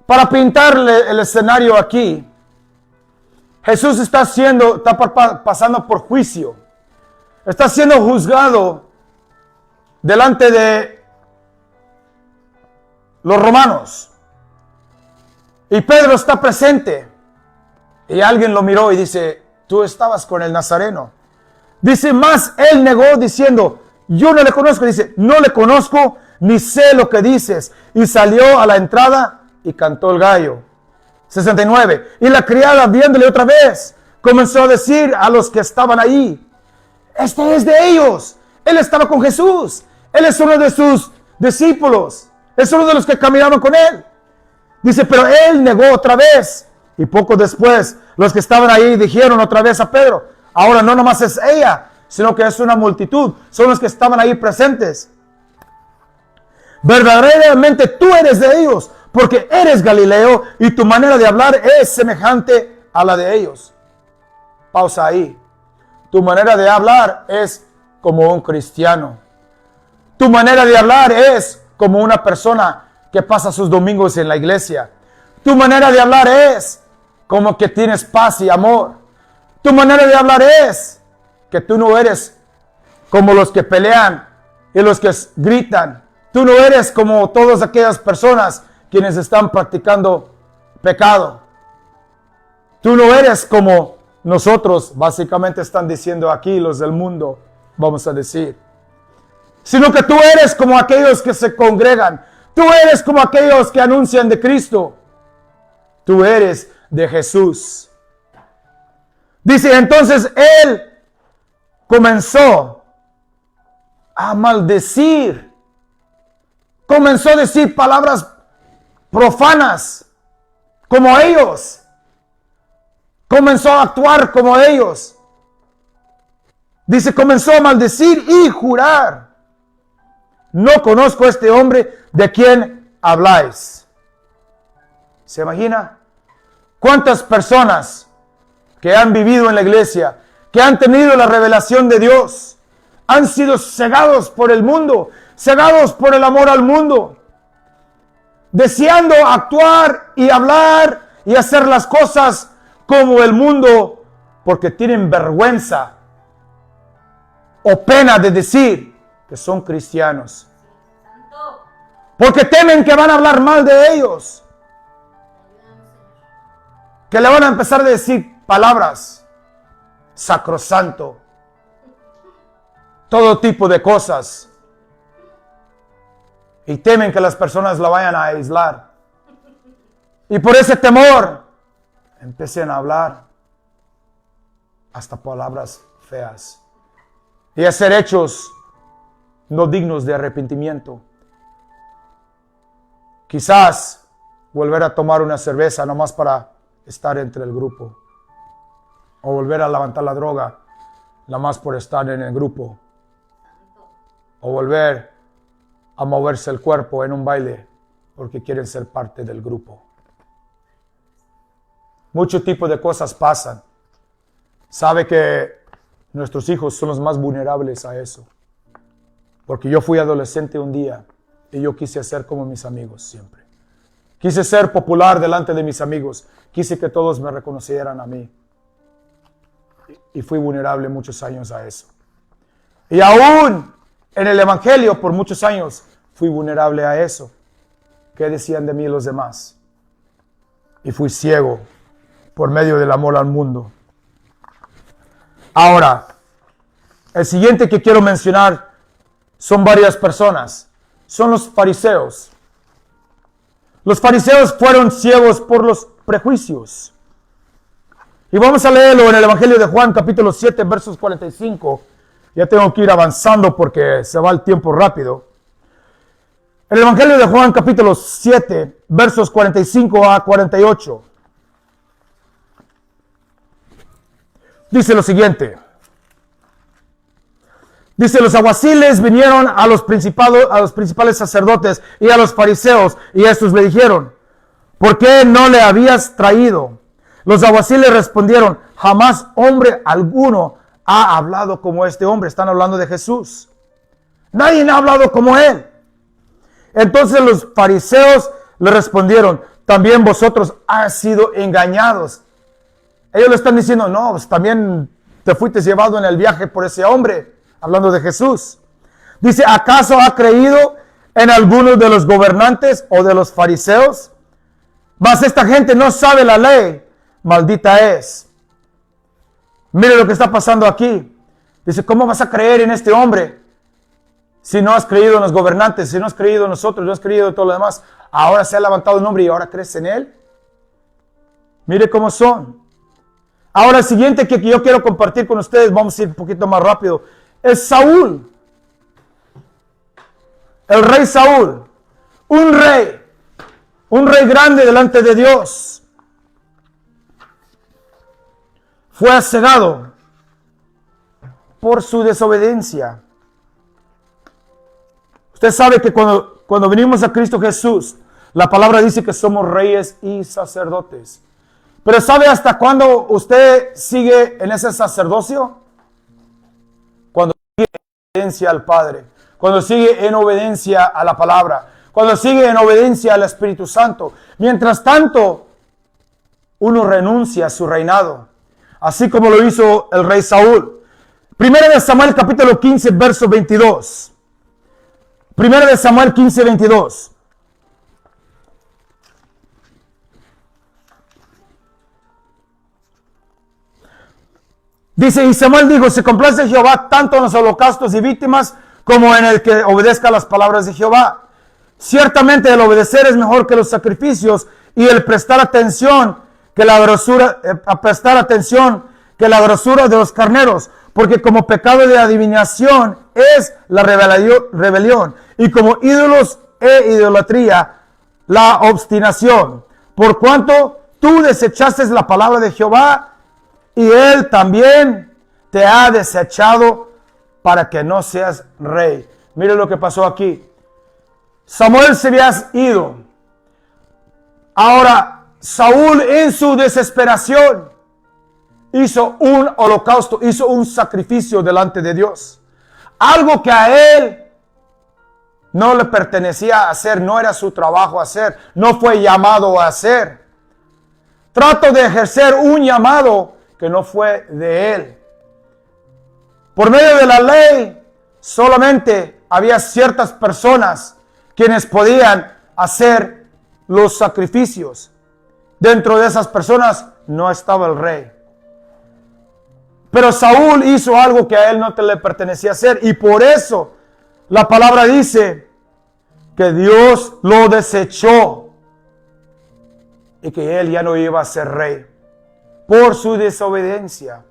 Para pintarle el escenario aquí, Jesús está pasando por juicio. Está siendo juzgado delante de los romanos. Y Pedro está presente. Y alguien lo miró y dice, tú estabas con el Nazareno. Dice, más él negó diciendo, yo no le conozco. Dice, no le conozco ni sé lo que dices. Y salió a la entrada y cantó el gallo. 69. Y la criada, viéndole otra vez, comenzó a decir a los que estaban ahí, este es de ellos. Él estaba con Jesús. Él es uno de sus discípulos. Es uno de los que caminaban con él. Dice, pero él negó otra vez. Y poco después, los que estaban ahí dijeron otra vez a Pedro, ahora no nomás es ella, sino que es una multitud. Son los que estaban ahí presentes. Verdaderamente tú eres de ellos, porque eres Galileo y tu manera de hablar es semejante a la de ellos. Pausa ahí. Tu manera de hablar es como un cristiano. Tu manera de hablar es como una persona que pasa sus domingos en la iglesia. Tu manera de hablar es como que tienes paz y amor. Tu manera de hablar es que tú no eres como los que pelean y los que gritan. Tú no eres como todas aquellas personas quienes están practicando pecado. Tú no eres como nosotros, básicamente están diciendo aquí los del mundo, vamos a decir. Sino que tú eres como aquellos que se congregan. Tú eres como aquellos que anuncian de Cristo. Tú eres de Jesús. Dice, entonces él comenzó a maldecir. Comenzó a decir palabras profanas como ellos. Comenzó a actuar como ellos. Dice, comenzó a maldecir y jurar. No conozco a este hombre de quien habláis. ¿Se imagina? ¿Cuántas personas que han vivido en la iglesia, que han tenido la revelación de Dios, han sido cegados por el mundo, cegados por el amor al mundo, deseando actuar y hablar y hacer las cosas como el mundo, porque tienen vergüenza o pena de decir que son cristianos? Porque temen que van a hablar mal de ellos, que le van a empezar a decir palabras, sacrosanto, todo tipo de cosas, y temen que las personas la vayan a aislar, y por ese temor empiecen a hablar hasta palabras feas y hacer hechos no dignos de arrepentimiento. Quizás volver a tomar una cerveza nomás para estar entre el grupo, o volver a levantar la droga nomás por estar en el grupo, o volver a moverse el cuerpo en un baile porque quieren ser parte del grupo. Mucho tipo de cosas pasan. Sabe que nuestros hijos son los más vulnerables a eso. Porque yo fui adolescente un día y yo quise ser como mis amigos siempre. Quise ser popular delante de mis amigos. Quise que todos me reconocieran a mí. Y fui vulnerable muchos años a eso. Y aún en el Evangelio por muchos años fui vulnerable a eso. ¿Qué decían de mí los demás? Y fui ciego por medio del amor al mundo. Ahora, el siguiente que quiero mencionar son varias personas. Son los fariseos. Los fariseos fueron ciegos por los prejuicios. Y vamos a leerlo en el Evangelio de Juan, capítulo 7, versos 45. Ya tengo que ir avanzando porque se va el tiempo rápido. El Evangelio de Juan, capítulo 7, versos 45 a 48. Dice lo siguiente. Dice, los alguaciles vinieron a los principales sacerdotes y a los fariseos, y estos le dijeron, ¿por qué no le habías traído? Los alguaciles respondieron, jamás hombre alguno ha hablado como este hombre. Están hablando de Jesús. Nadie ha hablado como él. Entonces los fariseos le respondieron, también vosotros has sido engañados. Ellos le están diciendo, no, pues también te fuiste llevado en el viaje por ese hombre, hablando de Jesús. Dice, ¿acaso ha creído en algunos de los gobernantes o de los fariseos? Mas esta gente no sabe la ley, maldita es. Mire lo que está pasando aquí. Dice, ¿cómo vas a creer en este hombre? Si no has creído en los gobernantes, si no has creído en nosotros, no has creído en todo lo demás. Ahora se ha levantado un hombre y ahora crees en él. Mire cómo son. Ahora el siguiente que yo quiero compartir con ustedes, vamos a ir un poquito más rápido, es Saúl. El rey Saúl. Un rey grande delante de Dios. Fue acegado por su desobediencia. Usted sabe que cuando venimos a Cristo Jesús, la palabra dice que somos reyes y sacerdotes. Pero ¿sabe hasta cuándo usted sigue en ese sacerdocio? Cuando sigue en obediencia al Padre, cuando sigue en obediencia a la palabra, cuando sigue en obediencia al Espíritu Santo. Mientras tanto, uno renuncia a su reinado, así como lo hizo el rey Saúl. Primera de Samuel capítulo 15, verso 22. Primera de Samuel 15, 22. Dice, y Samuel dijo, se complace Jehová tanto en los holocaustos y víctimas como en el que obedezca las palabras de Jehová. Ciertamente el obedecer es mejor que los sacrificios y el prestar atención que la grosura, de los carneros, porque como pecado de adivinación es la rebelión y como ídolos e idolatría la obstinación. Por cuanto tú desechaste la palabra de Jehová, y él también te ha desechado para que no seas rey. Mire lo que pasó aquí. Samuel se había ido. Ahora Saúl, en su desesperación, hizo un holocausto, hizo un sacrificio delante de Dios. Algo que a él no le pertenecía hacer, no era su trabajo hacer, no fue llamado a hacer. Trató de ejercer un llamado que no fue de él. Por medio de la ley, solamente había ciertas personas quienes podían hacer los sacrificios. Dentro de esas personas no estaba el rey. Pero Saúl hizo algo que a él no le pertenecía hacer, y por eso la palabra dice que Dios lo desechó y que él ya no iba a ser rey por su desobediencia.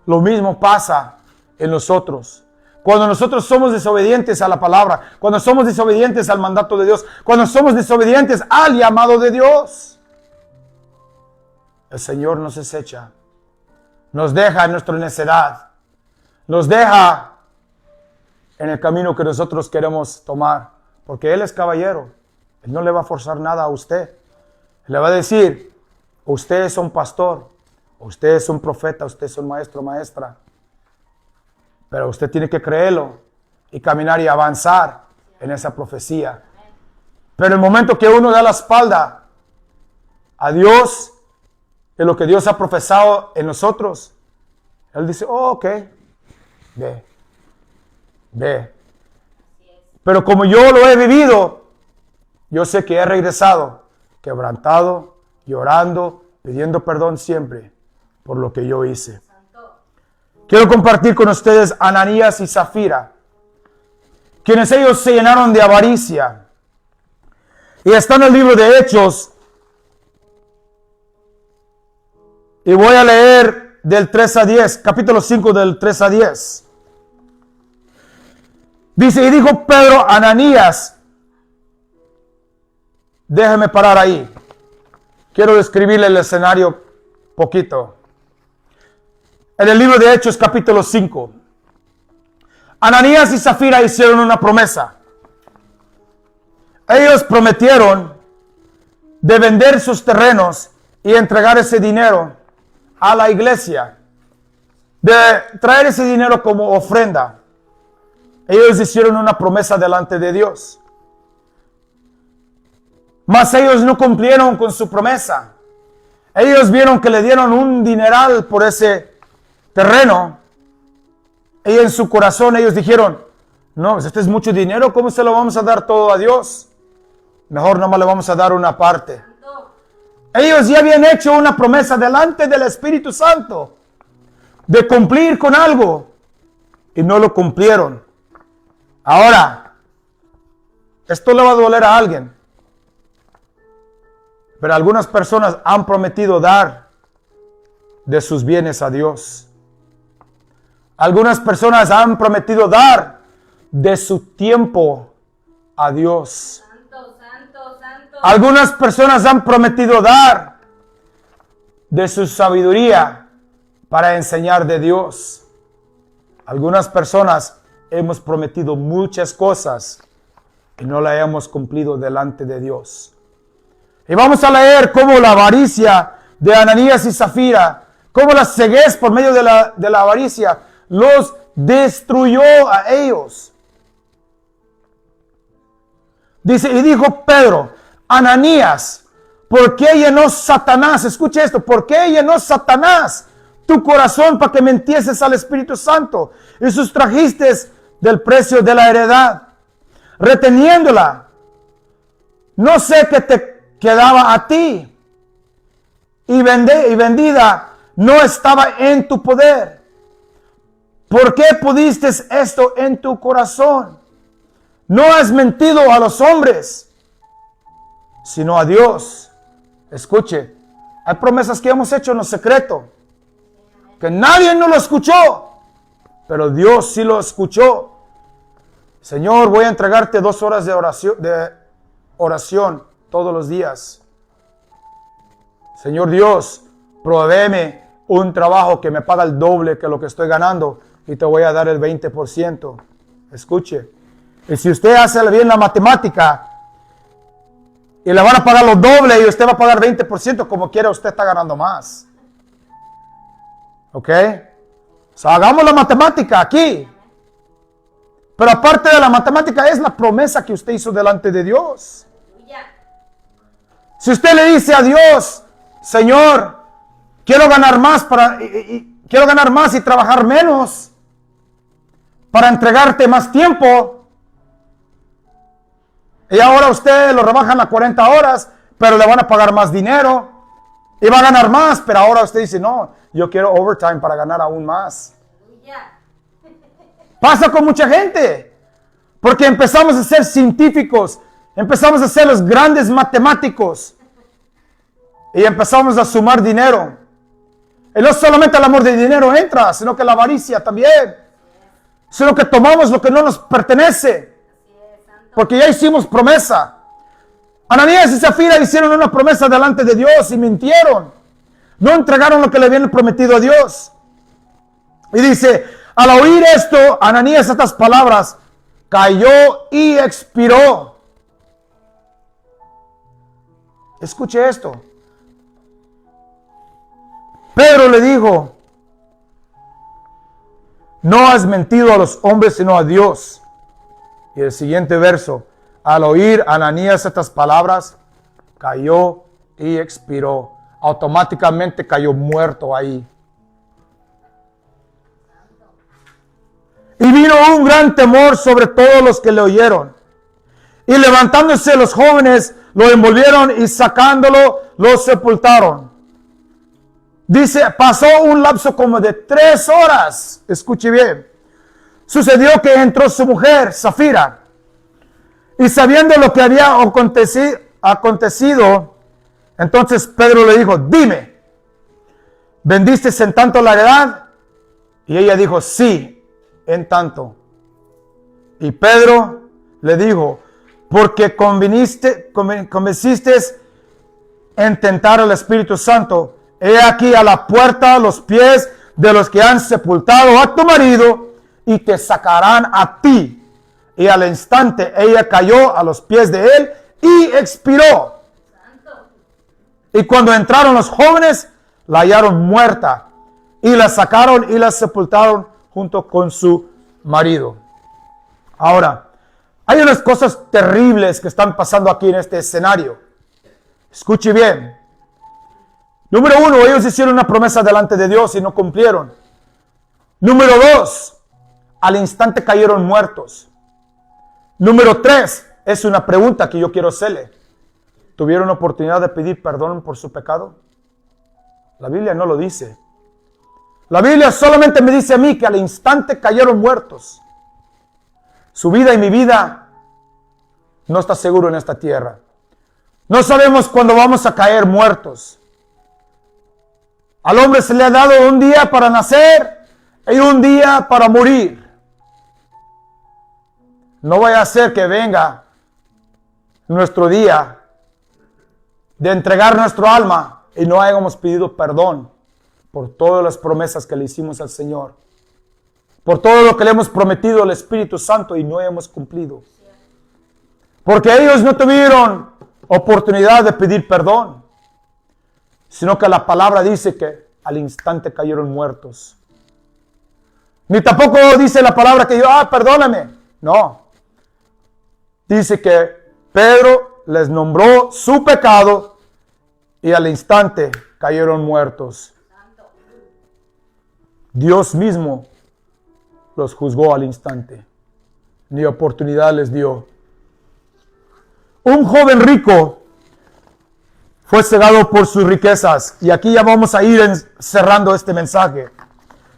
Lo mismo pasa en nosotros. Cuando nosotros somos desobedientes a la palabra, cuando somos desobedientes al mandato de Dios, cuando somos desobedientes al llamado de Dios, el Señor nos desecha, nos deja en nuestra necedad, nos deja en el camino que nosotros queremos tomar, porque Él es caballero. Él no le va a forzar nada a usted. Él le va a decir: usted es un pastor, usted es un profeta, usted es un maestro, maestra. Pero usted tiene que creerlo y caminar y avanzar en esa profecía. Pero el momento que uno da la espalda a Dios, en lo que Dios ha profesado en nosotros, Él dice: oh, ok, ve. Pero como yo lo he vivido, yo sé que he regresado quebrantado, llorando, pidiendo perdón siempre por lo que yo hice. Quiero compartir con ustedes Ananías y Zafira, quienes ellos se llenaron de avaricia. Y está en el libro de Hechos. Y voy a leer del 3 a 10, capítulo 5 del 3 a 10. Dice: y dijo Pedro a Ananías, déjeme parar ahí. Quiero describirle el escenario poquito. En el libro de Hechos, capítulo 5. Ananías y Zafira hicieron una promesa. Ellos prometieron de vender sus terrenos y entregar ese dinero a la iglesia, de traer ese dinero como ofrenda. Ellos hicieron una promesa delante de Dios. Mas ellos no cumplieron con su promesa. Ellos vieron que le dieron un dineral por ese terreno, y en su corazón ellos dijeron: no, este es mucho dinero, ¿cómo se lo vamos a dar todo a Dios? Mejor nomás le vamos a dar una parte. Ellos ya habían hecho una promesa delante del Espíritu Santo de cumplir con algo y no lo cumplieron. Ahora, esto le va a doler a alguien, pero algunas personas han prometido dar de sus bienes a Dios. Algunas personas han prometido dar de su tiempo a Dios. Santo, santo, santo. Algunas personas han prometido dar de su sabiduría para enseñar de Dios. Algunas personas hemos prometido muchas cosas y no las hemos cumplido delante de Dios. Y vamos a leer cómo la avaricia de Ananías y Zafira, cómo la ceguez por medio de la avaricia los destruyó a ellos. Dice: y dijo Pedro, Ananías, ¿por qué llenó Satanás? Escuche esto: ¿por qué llenó Satanás tu corazón para que mentieses al Espíritu Santo y sustrajiste del precio de la heredad, reteniéndola? No sé qué te quedaba a ti, y vendida no estaba en tu poder. ¿Por qué pudiste esto en tu corazón? No has mentido a los hombres, sino a Dios. Escuche, hay promesas que hemos hecho en lo secreto, que nadie nos lo escuchó, pero Dios sí lo escuchó. Señor, voy a entregarte 2 horas de oración todos los días. Señor Dios, provéeme un trabajo que me paga el doble que lo que estoy ganando y te voy a dar el 20%. Escuche. Y si usted hace bien la matemática y le van a pagar lo doble y usted va a pagar 20%, como quiera usted está ganando más. ¿Ok? So, hagamos la matemática aquí. Pero aparte de la matemática es la promesa que usted hizo delante de Dios. Si usted le dice a Dios, Señor, quiero ganar más quiero ganar más y trabajar menos para entregarte más tiempo. Y ahora usted lo rebajan a 40 horas, pero le van a pagar más dinero y va a ganar más, pero ahora usted dice, no, yo quiero overtime para ganar aún más. Pasa con mucha gente, porque empezamos a ser científicos, empezamos a ser los grandes matemáticos y empezamos a sumar dinero. Y no solamente el amor de dinero entra, sino que la avaricia también, sino que tomamos lo que no nos pertenece, porque ya hicimos promesa. Ananías y Zafira hicieron una promesa delante de Dios y mintieron. No entregaron lo que le habían prometido a Dios. Y dice, al oír esto, Ananías estas palabras, cayó y expiró. Escuche esto. Pedro le dijo, no has mentido a los hombres sino a Dios. Y el siguiente verso, al oír Ananías estas palabras, cayó y expiró. Automáticamente cayó muerto ahí. Y vino un gran temor sobre todos los que le oyeron. Y levantándose los jóvenes, lo envolvieron y sacándolo, lo sepultaron. Dice, pasó un lapso como de 3 horas. Escuche bien. Sucedió que entró su mujer, Zafira, y sabiendo lo que había acontecido, entonces Pedro le dijo, dime, ¿vendiste en tanto la heredad? Y ella dijo, sí, en tanto. Y Pedro le dijo, porque convenciste en tentar al Espíritu Santo, he aquí a la puerta los pies de los que han sepultado a tu marido y te sacarán a ti. Y al instante ella cayó a los pies de él y expiró. Y cuando entraron los jóvenes, la hallaron muerta y la sacaron y la sepultaron junto con su marido. Ahora, hay unas cosas terribles que están pasando aquí en este escenario. Escuche bien. Número 1, ellos hicieron una promesa delante de Dios y no cumplieron. Número 2, al instante cayeron muertos. Número 3, es una pregunta que yo quiero hacerle. ¿Tuvieron oportunidad de pedir perdón por su pecado? La Biblia no lo dice. La Biblia solamente me dice a mí que al instante cayeron muertos. Su vida y mi vida no está seguro en esta tierra. No sabemos cuándo vamos a caer muertos. Al hombre se le ha dado un día para nacer y un día para morir. No vaya a ser que venga nuestro día de entregar nuestro alma y no hayamos pedido perdón por todas las promesas que le hicimos al Señor, por todo lo que le hemos prometido al Espíritu Santo y no hemos cumplido. Porque ellos no tuvieron oportunidad de pedir perdón, sino que la palabra dice que al instante cayeron muertos. Ni tampoco dice la palabra que yo, perdóname. No. Dice que Pedro les nombró su pecado y al instante cayeron muertos. Dios mismo los juzgó al instante. Ni oportunidad les dio. Un joven rico fue cegado por sus riquezas. Y aquí ya vamos a ir cerrando este mensaje.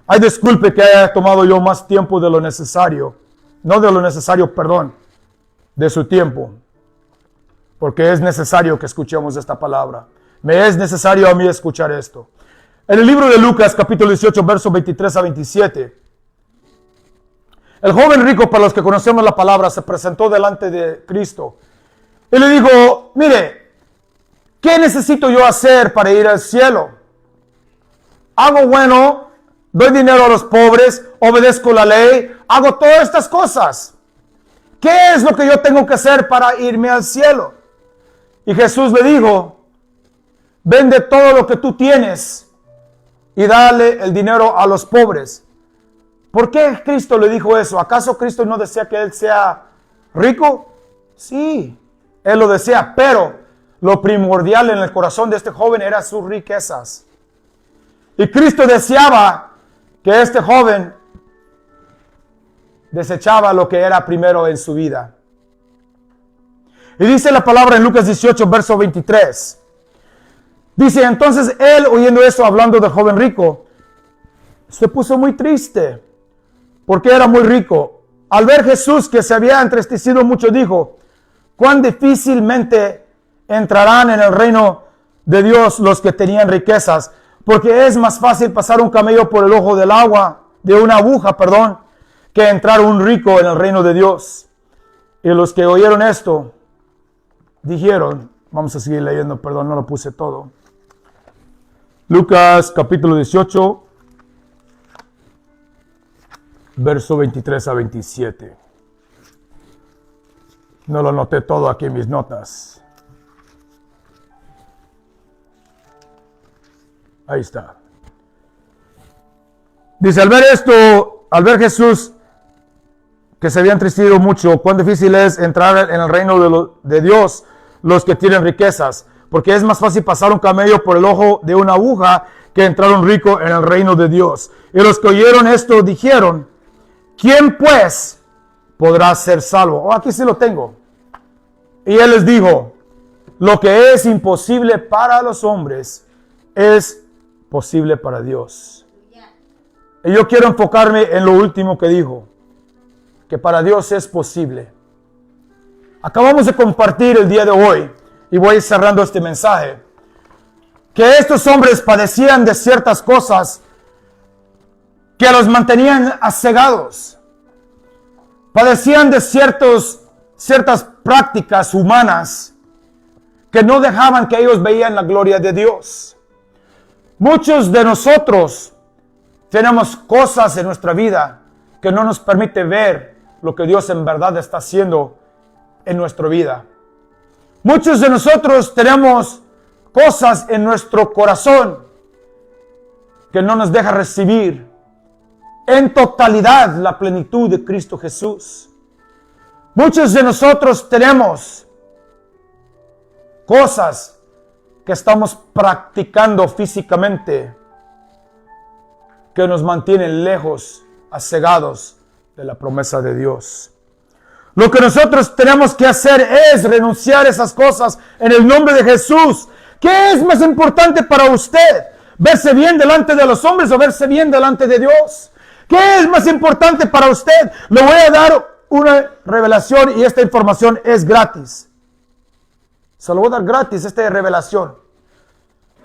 Ay, disculpe que haya tomado yo más tiempo de lo necesario. No de lo necesario, perdón. De su tiempo. Porque es necesario que escuchemos esta palabra. Me es necesario a mí escuchar esto. En el libro de Lucas, capítulo 18, versos 23 a 27. El joven rico, para los que conocemos la palabra, se presentó delante de Cristo. Y le dijo, mire, ¿qué necesito yo hacer para ir al cielo? hago bueno, doy dinero a los pobres, obedezco la ley, hago todas estas cosas. ¿Qué es lo que yo tengo que hacer para irme al cielo? Y Jesús le dijo, vende todo lo que tú tienes y dale el dinero a los pobres. ¿Por qué Cristo le dijo eso? ¿Acaso Cristo no desea que él sea rico? Sí, él lo desea, pero lo primordial en el corazón de este joven era sus riquezas. Y Cristo deseaba que este joven desechaba lo que era primero en su vida. Y dice la palabra en Lucas 18, verso 23. Dice, entonces él, oyendo esto, hablando del joven rico, se puso muy triste, porque era muy rico. Al ver Jesús que se había entristecido mucho, dijo, cuán difícilmente entrarán en el reino de Dios los que tenían riquezas, porque es más fácil pasar un camello por el ojo del agua, de una aguja, que entrar un rico en el reino de Dios. Y los que oyeron esto, dijeron, vamos a seguir leyendo, no lo puse todo. Lucas capítulo 18, verso 23 a 27. No lo anoté todo aquí en mis notas. Ahí está. Dice, al ver Jesús que se había entristecido mucho, cuán difícil es entrar en el reino de Dios los que tienen riquezas, porque es más fácil pasar un camello por el ojo de una aguja que entrar un rico en el reino de Dios. Y los que oyeron esto dijeron, ¿quién pues podrá ser salvo? Oh, aquí sí lo tengo. Y él les dijo, lo que es imposible para los hombres es posible para Dios. Y yo quiero enfocarme en lo último que dijo, que para Dios es posible. Acabamos de compartir el día de hoy, y voy cerrando este mensaje, que estos hombres padecían de ciertas cosas que los mantenían acegados. Padecían de ciertas prácticas humanas que no dejaban que ellos veían la gloria de Dios. Muchos de nosotros tenemos cosas en nuestra vida que no nos permite ver lo que Dios en verdad está haciendo en nuestra vida. Muchos de nosotros tenemos cosas en nuestro corazón que no nos deja recibir en totalidad la plenitud de Cristo Jesús. Muchos de nosotros tenemos cosas que estamos practicando físicamente que nos mantienen lejos, cegados de la promesa de Dios. Lo que nosotros tenemos que hacer es renunciar a esas cosas en el nombre de Jesús. ¿Qué es más importante para usted? ¿Verse bien delante de los hombres o verse bien delante de Dios? ¿Qué es más importante para usted? Le voy a dar una revelación y esta información es gratis. Se lo voy a dar gratis, esta revelación.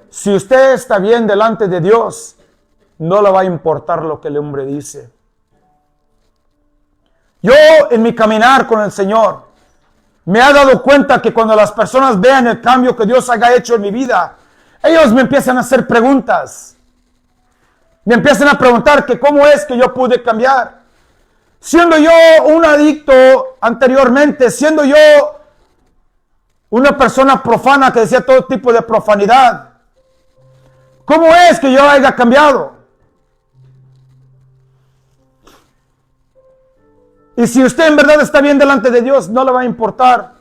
Si usted está bien delante de Dios, no le va a importar lo que el hombre dice. Yo en mi caminar con el Señor me he dado cuenta que cuando las personas vean el cambio que Dios haya hecho en mi vida, ellos me empiezan a hacer preguntas. Me empiezan a preguntar que cómo es que yo pude cambiar. Siendo yo un adicto anteriormente, siendo yo una persona profana que decía todo tipo de profanidad, ¿cómo es que yo haya cambiado? Y si usted en verdad está bien delante de Dios, no le va a importar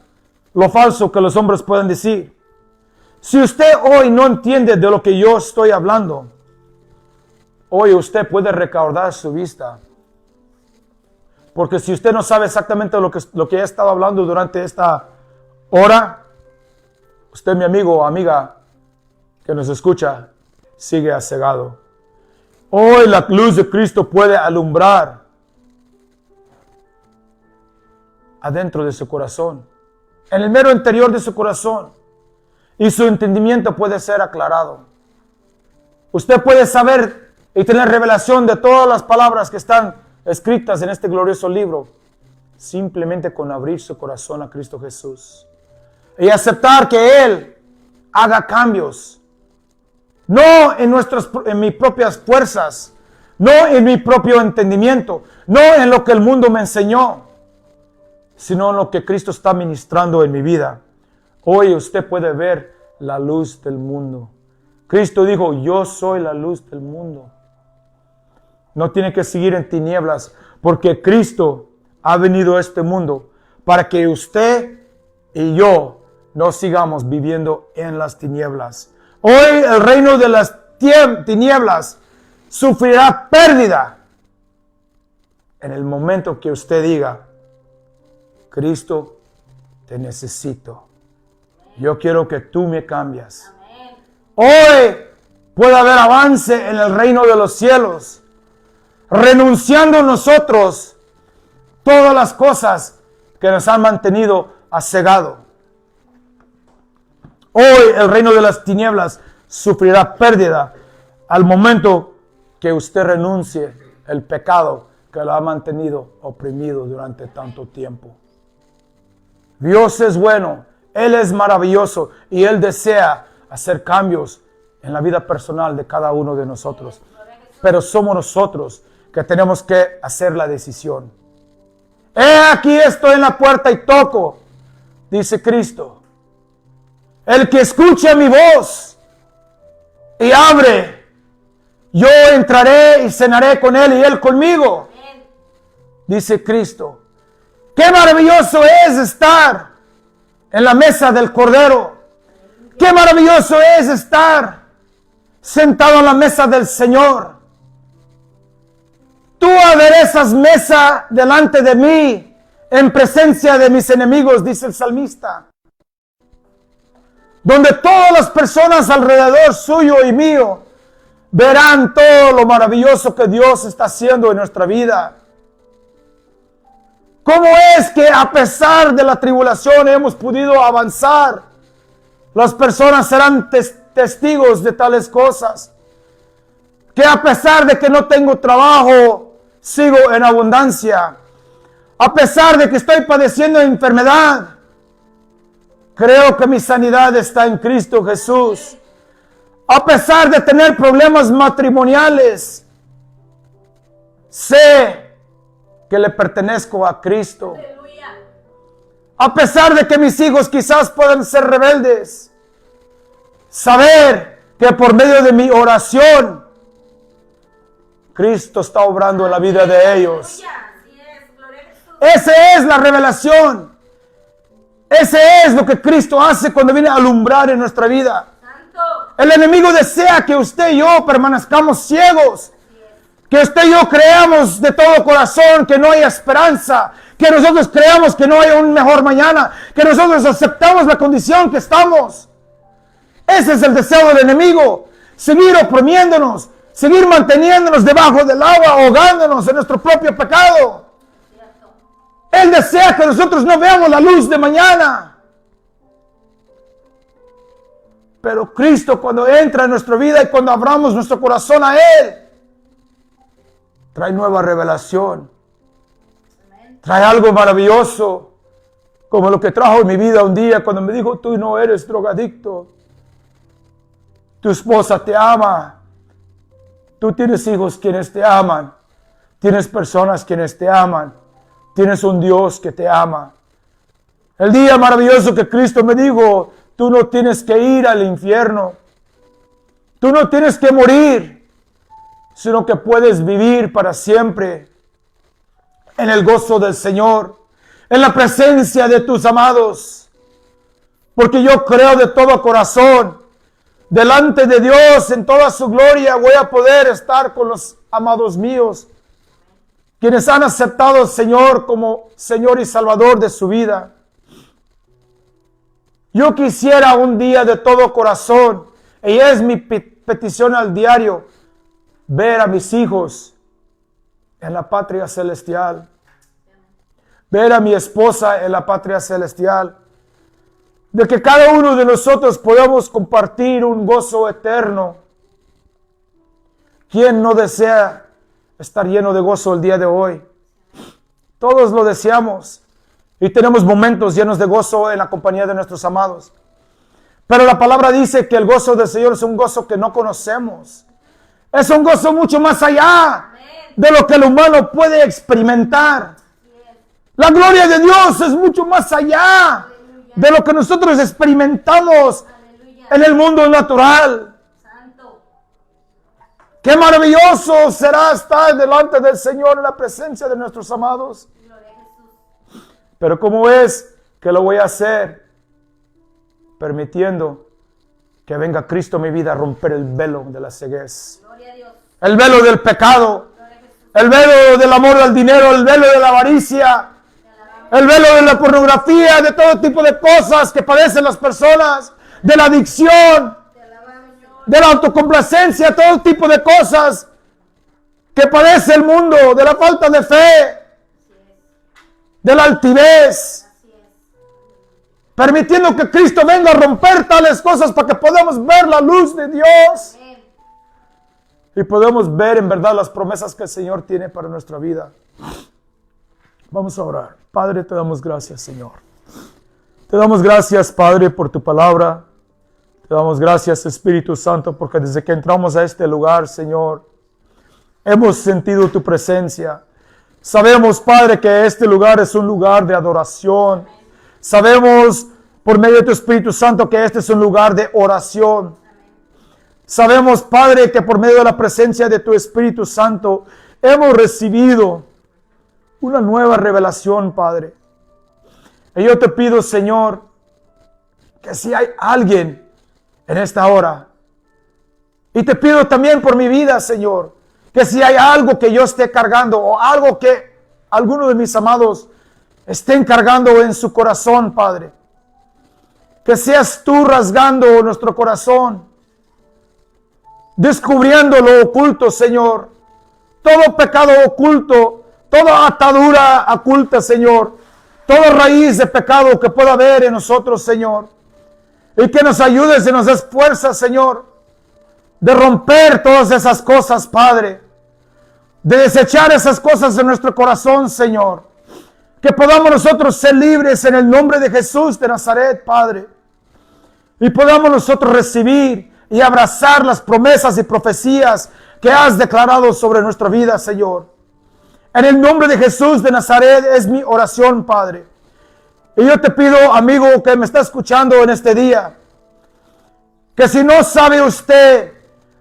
lo falso que los hombres puedan decir. Si usted hoy no entiende de lo que yo estoy hablando, hoy usted puede recaudar su vista. Porque si usted no sabe exactamente lo que he estado hablando durante esta hora, usted, mi amigo o amiga que nos escucha, sigue cegado. Hoy la luz de Cristo puede alumbrar adentro de su corazón, en el mero interior de su corazón, y su entendimiento puede ser aclarado. Usted puede saber y tener revelación de todas las palabras que están escritas en este glorioso libro, simplemente con abrir su corazón a Cristo Jesús y aceptar que Él haga cambios no en mis propias fuerzas, no en mi propio entendimiento, no en lo que el mundo me enseñó, sino en lo que Cristo está ministrando en mi vida. Hoy usted puede ver la luz del mundo. Cristo dijo, yo soy la luz del mundo. No tiene que seguir en tinieblas, porque Cristo ha venido a este mundo para que usted y yo no sigamos viviendo en las tinieblas. Hoy el reino de las tinieblas sufrirá pérdida en el momento que usted diga, Cristo, te necesito. Yo quiero que tú me cambies. Hoy puede haber avance en el reino de los cielos, renunciando nosotros todas las cosas que nos han mantenido asegado. Hoy el reino de las tinieblas sufrirá pérdida al momento que usted renuncie el pecado que lo ha mantenido oprimido durante tanto tiempo. Dios es bueno, Él es maravilloso y Él desea hacer cambios en la vida personal de cada uno de nosotros. Pero somos nosotros que tenemos que hacer la decisión. He aquí estoy en la puerta y toco, dice Cristo. El que escuche mi voz y abre, yo entraré y cenaré con él y él conmigo, dice Cristo. Qué maravilloso es estar en la mesa del Cordero. Qué maravilloso es estar sentado en la mesa del Señor. Tú aderezas mesa delante de mí en presencia de mis enemigos, dice el salmista. Donde todas las personas alrededor suyo y mío verán todo lo maravilloso que Dios está haciendo en nuestra vida. ¿Cómo es que a pesar de la tribulación hemos podido avanzar? Las personas serán testigos de tales cosas. Que a pesar de que no tengo trabajo, sigo en abundancia. A pesar de que estoy padeciendo enfermedad, creo que mi sanidad está en Cristo Jesús. A pesar de tener problemas matrimoniales, sé que le pertenezco a Cristo. A pesar de que mis hijos quizás puedan ser rebeldes, saber que por medio de mi oración, Cristo está obrando en la vida de ellos. Esa es la revelación. Ese es lo que Cristo hace cuando viene a alumbrar en nuestra vida. El enemigo desea que usted y yo permanezcamos ciegos. Que usted y yo creamos de todo corazón que no hay esperanza. Que nosotros creamos que no hay un mejor mañana. Que nosotros aceptamos la condición que estamos. Ese es el deseo del enemigo. Seguir oprimiéndonos. Seguir manteniéndonos debajo del agua, ahogándonos en nuestro propio pecado. Él desea que nosotros no veamos la luz de mañana. Pero Cristo, cuando entra en nuestra vida y cuando abramos nuestro corazón a Él, trae nueva revelación. Trae algo maravilloso, como lo que trajo en mi vida un día cuando me dijo, tú no eres drogadicto. Tu esposa te ama. Tú tienes hijos quienes te aman. Tienes personas quienes te aman. Tienes un Dios que te ama. El día maravilloso que Cristo me dijo, tú no tienes que ir al infierno. Tú no tienes que morir, sino que puedes vivir para siempre en el gozo del Señor, en la presencia de tus amados. Porque yo creo de todo corazón, delante de Dios en toda su gloria voy a poder estar con los amados míos, quienes han aceptado al Señor como Señor y Salvador de su vida. Yo quisiera un día de todo corazón, y es mi petición al diario, ver a mis hijos en la patria celestial. Ver a mi esposa en la patria celestial. De que cada uno de nosotros podamos compartir un gozo eterno. ¿Quién no desea estar lleno de gozo el día de hoy? Todos lo deseamos y tenemos momentos llenos de gozo en la compañía de nuestros amados. Pero la palabra dice que el gozo del Señor es un gozo que no conocemos. Es un gozo mucho más allá de lo que el humano puede experimentar. La gloria de Dios es mucho más allá de lo que nosotros experimentamos en el mundo natural. Qué maravilloso será estar delante del Señor en la presencia de nuestros amados. Pero ¿cómo es que lo voy a hacer? Permitiendo que venga Cristo a mi vida a romper el velo de la ceguez. El velo del pecado. El velo del amor al dinero. El velo de la avaricia. El velo de la pornografía. De todo tipo de cosas que padecen las personas. De la adicción. De la autocomplacencia. Todo tipo de cosas que padece el mundo. De la falta de fe. De la altivez. Permitiendo que Cristo venga a romper tales cosas para que podamos ver la luz de Dios. Y podemos ver en verdad las promesas que el Señor tiene para nuestra vida. Vamos a orar. Padre, te damos gracias, Señor. Te damos gracias, Padre, por tu palabra. Te damos gracias, Espíritu Santo, porque desde que entramos a este lugar, Señor, hemos sentido tu presencia. Sabemos, Padre, que este lugar es un lugar de adoración. Sabemos por medio de tu Espíritu Santo que este es un lugar de oración. Sabemos, Padre, que por medio de la presencia de tu Espíritu Santo hemos recibido una nueva revelación, Padre. Y yo te pido, Señor, que si hay alguien en esta hora, y te pido también por mi vida, Señor, que si hay algo que yo esté cargando o algo que alguno de mis amados estén cargando en su corazón, Padre. Que seas tú rasgando nuestro corazón, descubriendo lo oculto, Señor. Todo pecado oculto, toda atadura oculta, Señor. Toda raíz de pecado que pueda haber en nosotros, Señor. Y que nos ayudes y nos des fuerza, Señor, de romper todas esas cosas, Padre. De desechar esas cosas de nuestro corazón, Señor. Que podamos nosotros ser libres en el nombre de Jesús de Nazaret, Padre. Y podamos nosotros recibir y abrazar las promesas y profecías que has declarado sobre nuestra vida, Señor. En el nombre de Jesús de Nazaret es mi oración, Padre. Y yo te pido, amigo que me está escuchando en este día, que si no sabe usted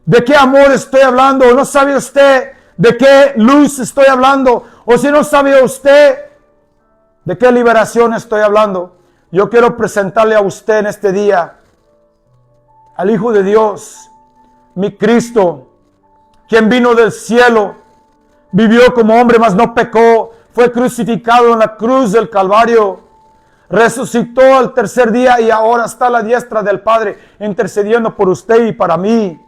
de qué amor estoy hablando, no sabe usted de qué luz estoy hablando, o si no sabe usted ¿de qué liberación estoy hablando? Yo quiero presentarle a usted en este día al Hijo de Dios, mi Cristo, quien vino del cielo, vivió como hombre, mas no pecó, fue crucificado en la cruz del Calvario, resucitó al tercer día y ahora está a la diestra del Padre, intercediendo por usted y para mí.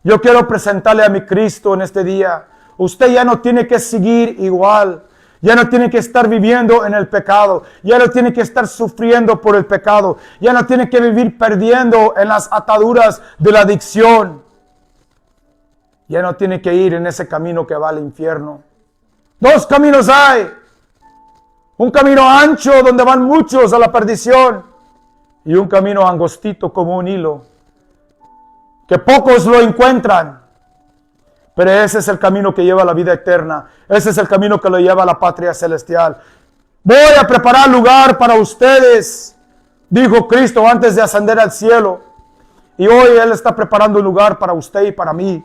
Yo quiero presentarle a mi Cristo en este día. Usted ya no tiene que seguir igual. Ya no tiene que estar viviendo en el pecado. Ya no tiene que estar sufriendo por el pecado. Ya no tiene que vivir perdiendo en las ataduras de la adicción. Ya no tiene que ir en ese camino que va al infierno. Dos caminos hay. Un camino ancho donde van muchos a la perdición. Y un camino angostito como un hilo. Que pocos lo encuentran. Pero ese es el camino que lleva a la vida eterna. Ese es el camino que lo lleva a la patria celestial. Voy a preparar lugar para ustedes, dijo Cristo antes de ascender al cielo. Y hoy Él está preparando un lugar para usted y para mí.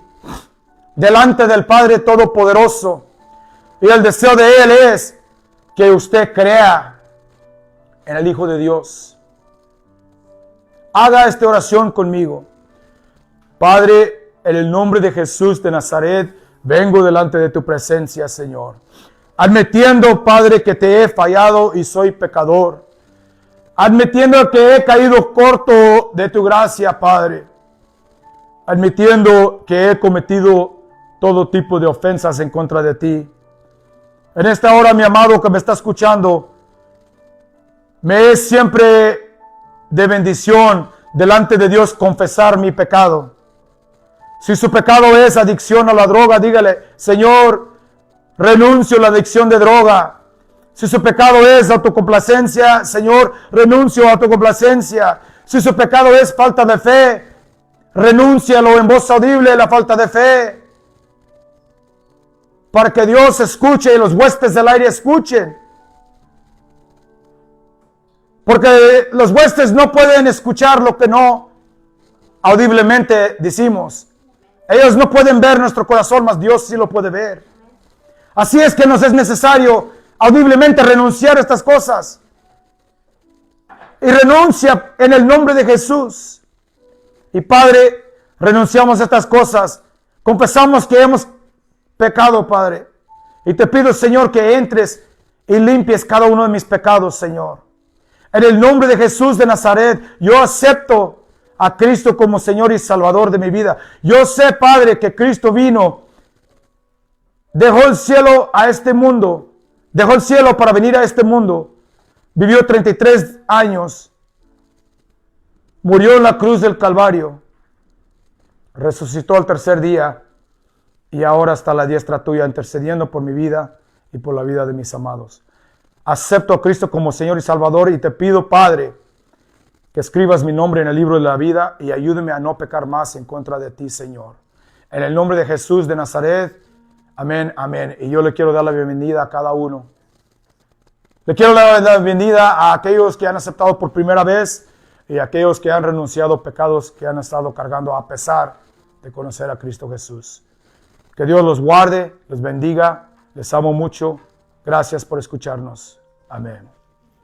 Delante del Padre Todopoderoso. Y el deseo de Él es que usted crea en el Hijo de Dios. Haga esta oración conmigo. Padre, en el nombre de Jesús de Nazaret, vengo delante de tu presencia, Señor. Admitiendo, Padre, que te he fallado y soy pecador. Admitiendo que he caído corto de tu gracia, Padre. Admitiendo que he cometido todo tipo de ofensas en contra de ti. En esta hora, mi amado que me está escuchando, me es siempre de bendición delante de Dios confesar mi pecado. Si su pecado es adicción a la droga, dígale, Señor, renuncio a la adicción de droga. Si su pecado es autocomplacencia, Señor, renuncio a autocomplacencia. Si su pecado es falta de fe, renúncialo en voz audible, la falta de fe, para que Dios escuche y los huestes del aire escuchen. Porque los huestes no pueden escuchar lo que no audiblemente decimos. Ellos no pueden ver nuestro corazón, mas Dios sí lo puede ver. Así es que nos es necesario audiblemente renunciar a estas cosas. Y renuncia en el nombre de Jesús. Y Padre, renunciamos a estas cosas. Confesamos que hemos pecado, Padre. Y te pido, Señor, que entres y limpies cada uno de mis pecados, Señor. En el nombre de Jesús de Nazaret, yo acepto a Cristo como Señor y Salvador de mi vida. Yo sé, Padre, que Cristo vino, dejó el cielo a este mundo, dejó el cielo para venir a este mundo. Vivió 33 años, murió en la cruz del Calvario, resucitó al tercer día y ahora está a la diestra tuya intercediendo por mi vida y por la vida de mis amados. Acepto a Cristo como Señor y Salvador y te pido, Padre, que escribas mi nombre en el libro de la vida y ayúdeme a no pecar más en contra de ti, Señor. En el nombre de Jesús de Nazaret, amén, amén. Y yo le quiero dar la bienvenida a cada uno. Le quiero dar la bienvenida a aquellos que han aceptado por primera vez y a aquellos que han renunciado a pecados que han estado cargando a pesar de conocer a Cristo Jesús. Que Dios los guarde, los bendiga, les amo mucho. Gracias por escucharnos. Amén.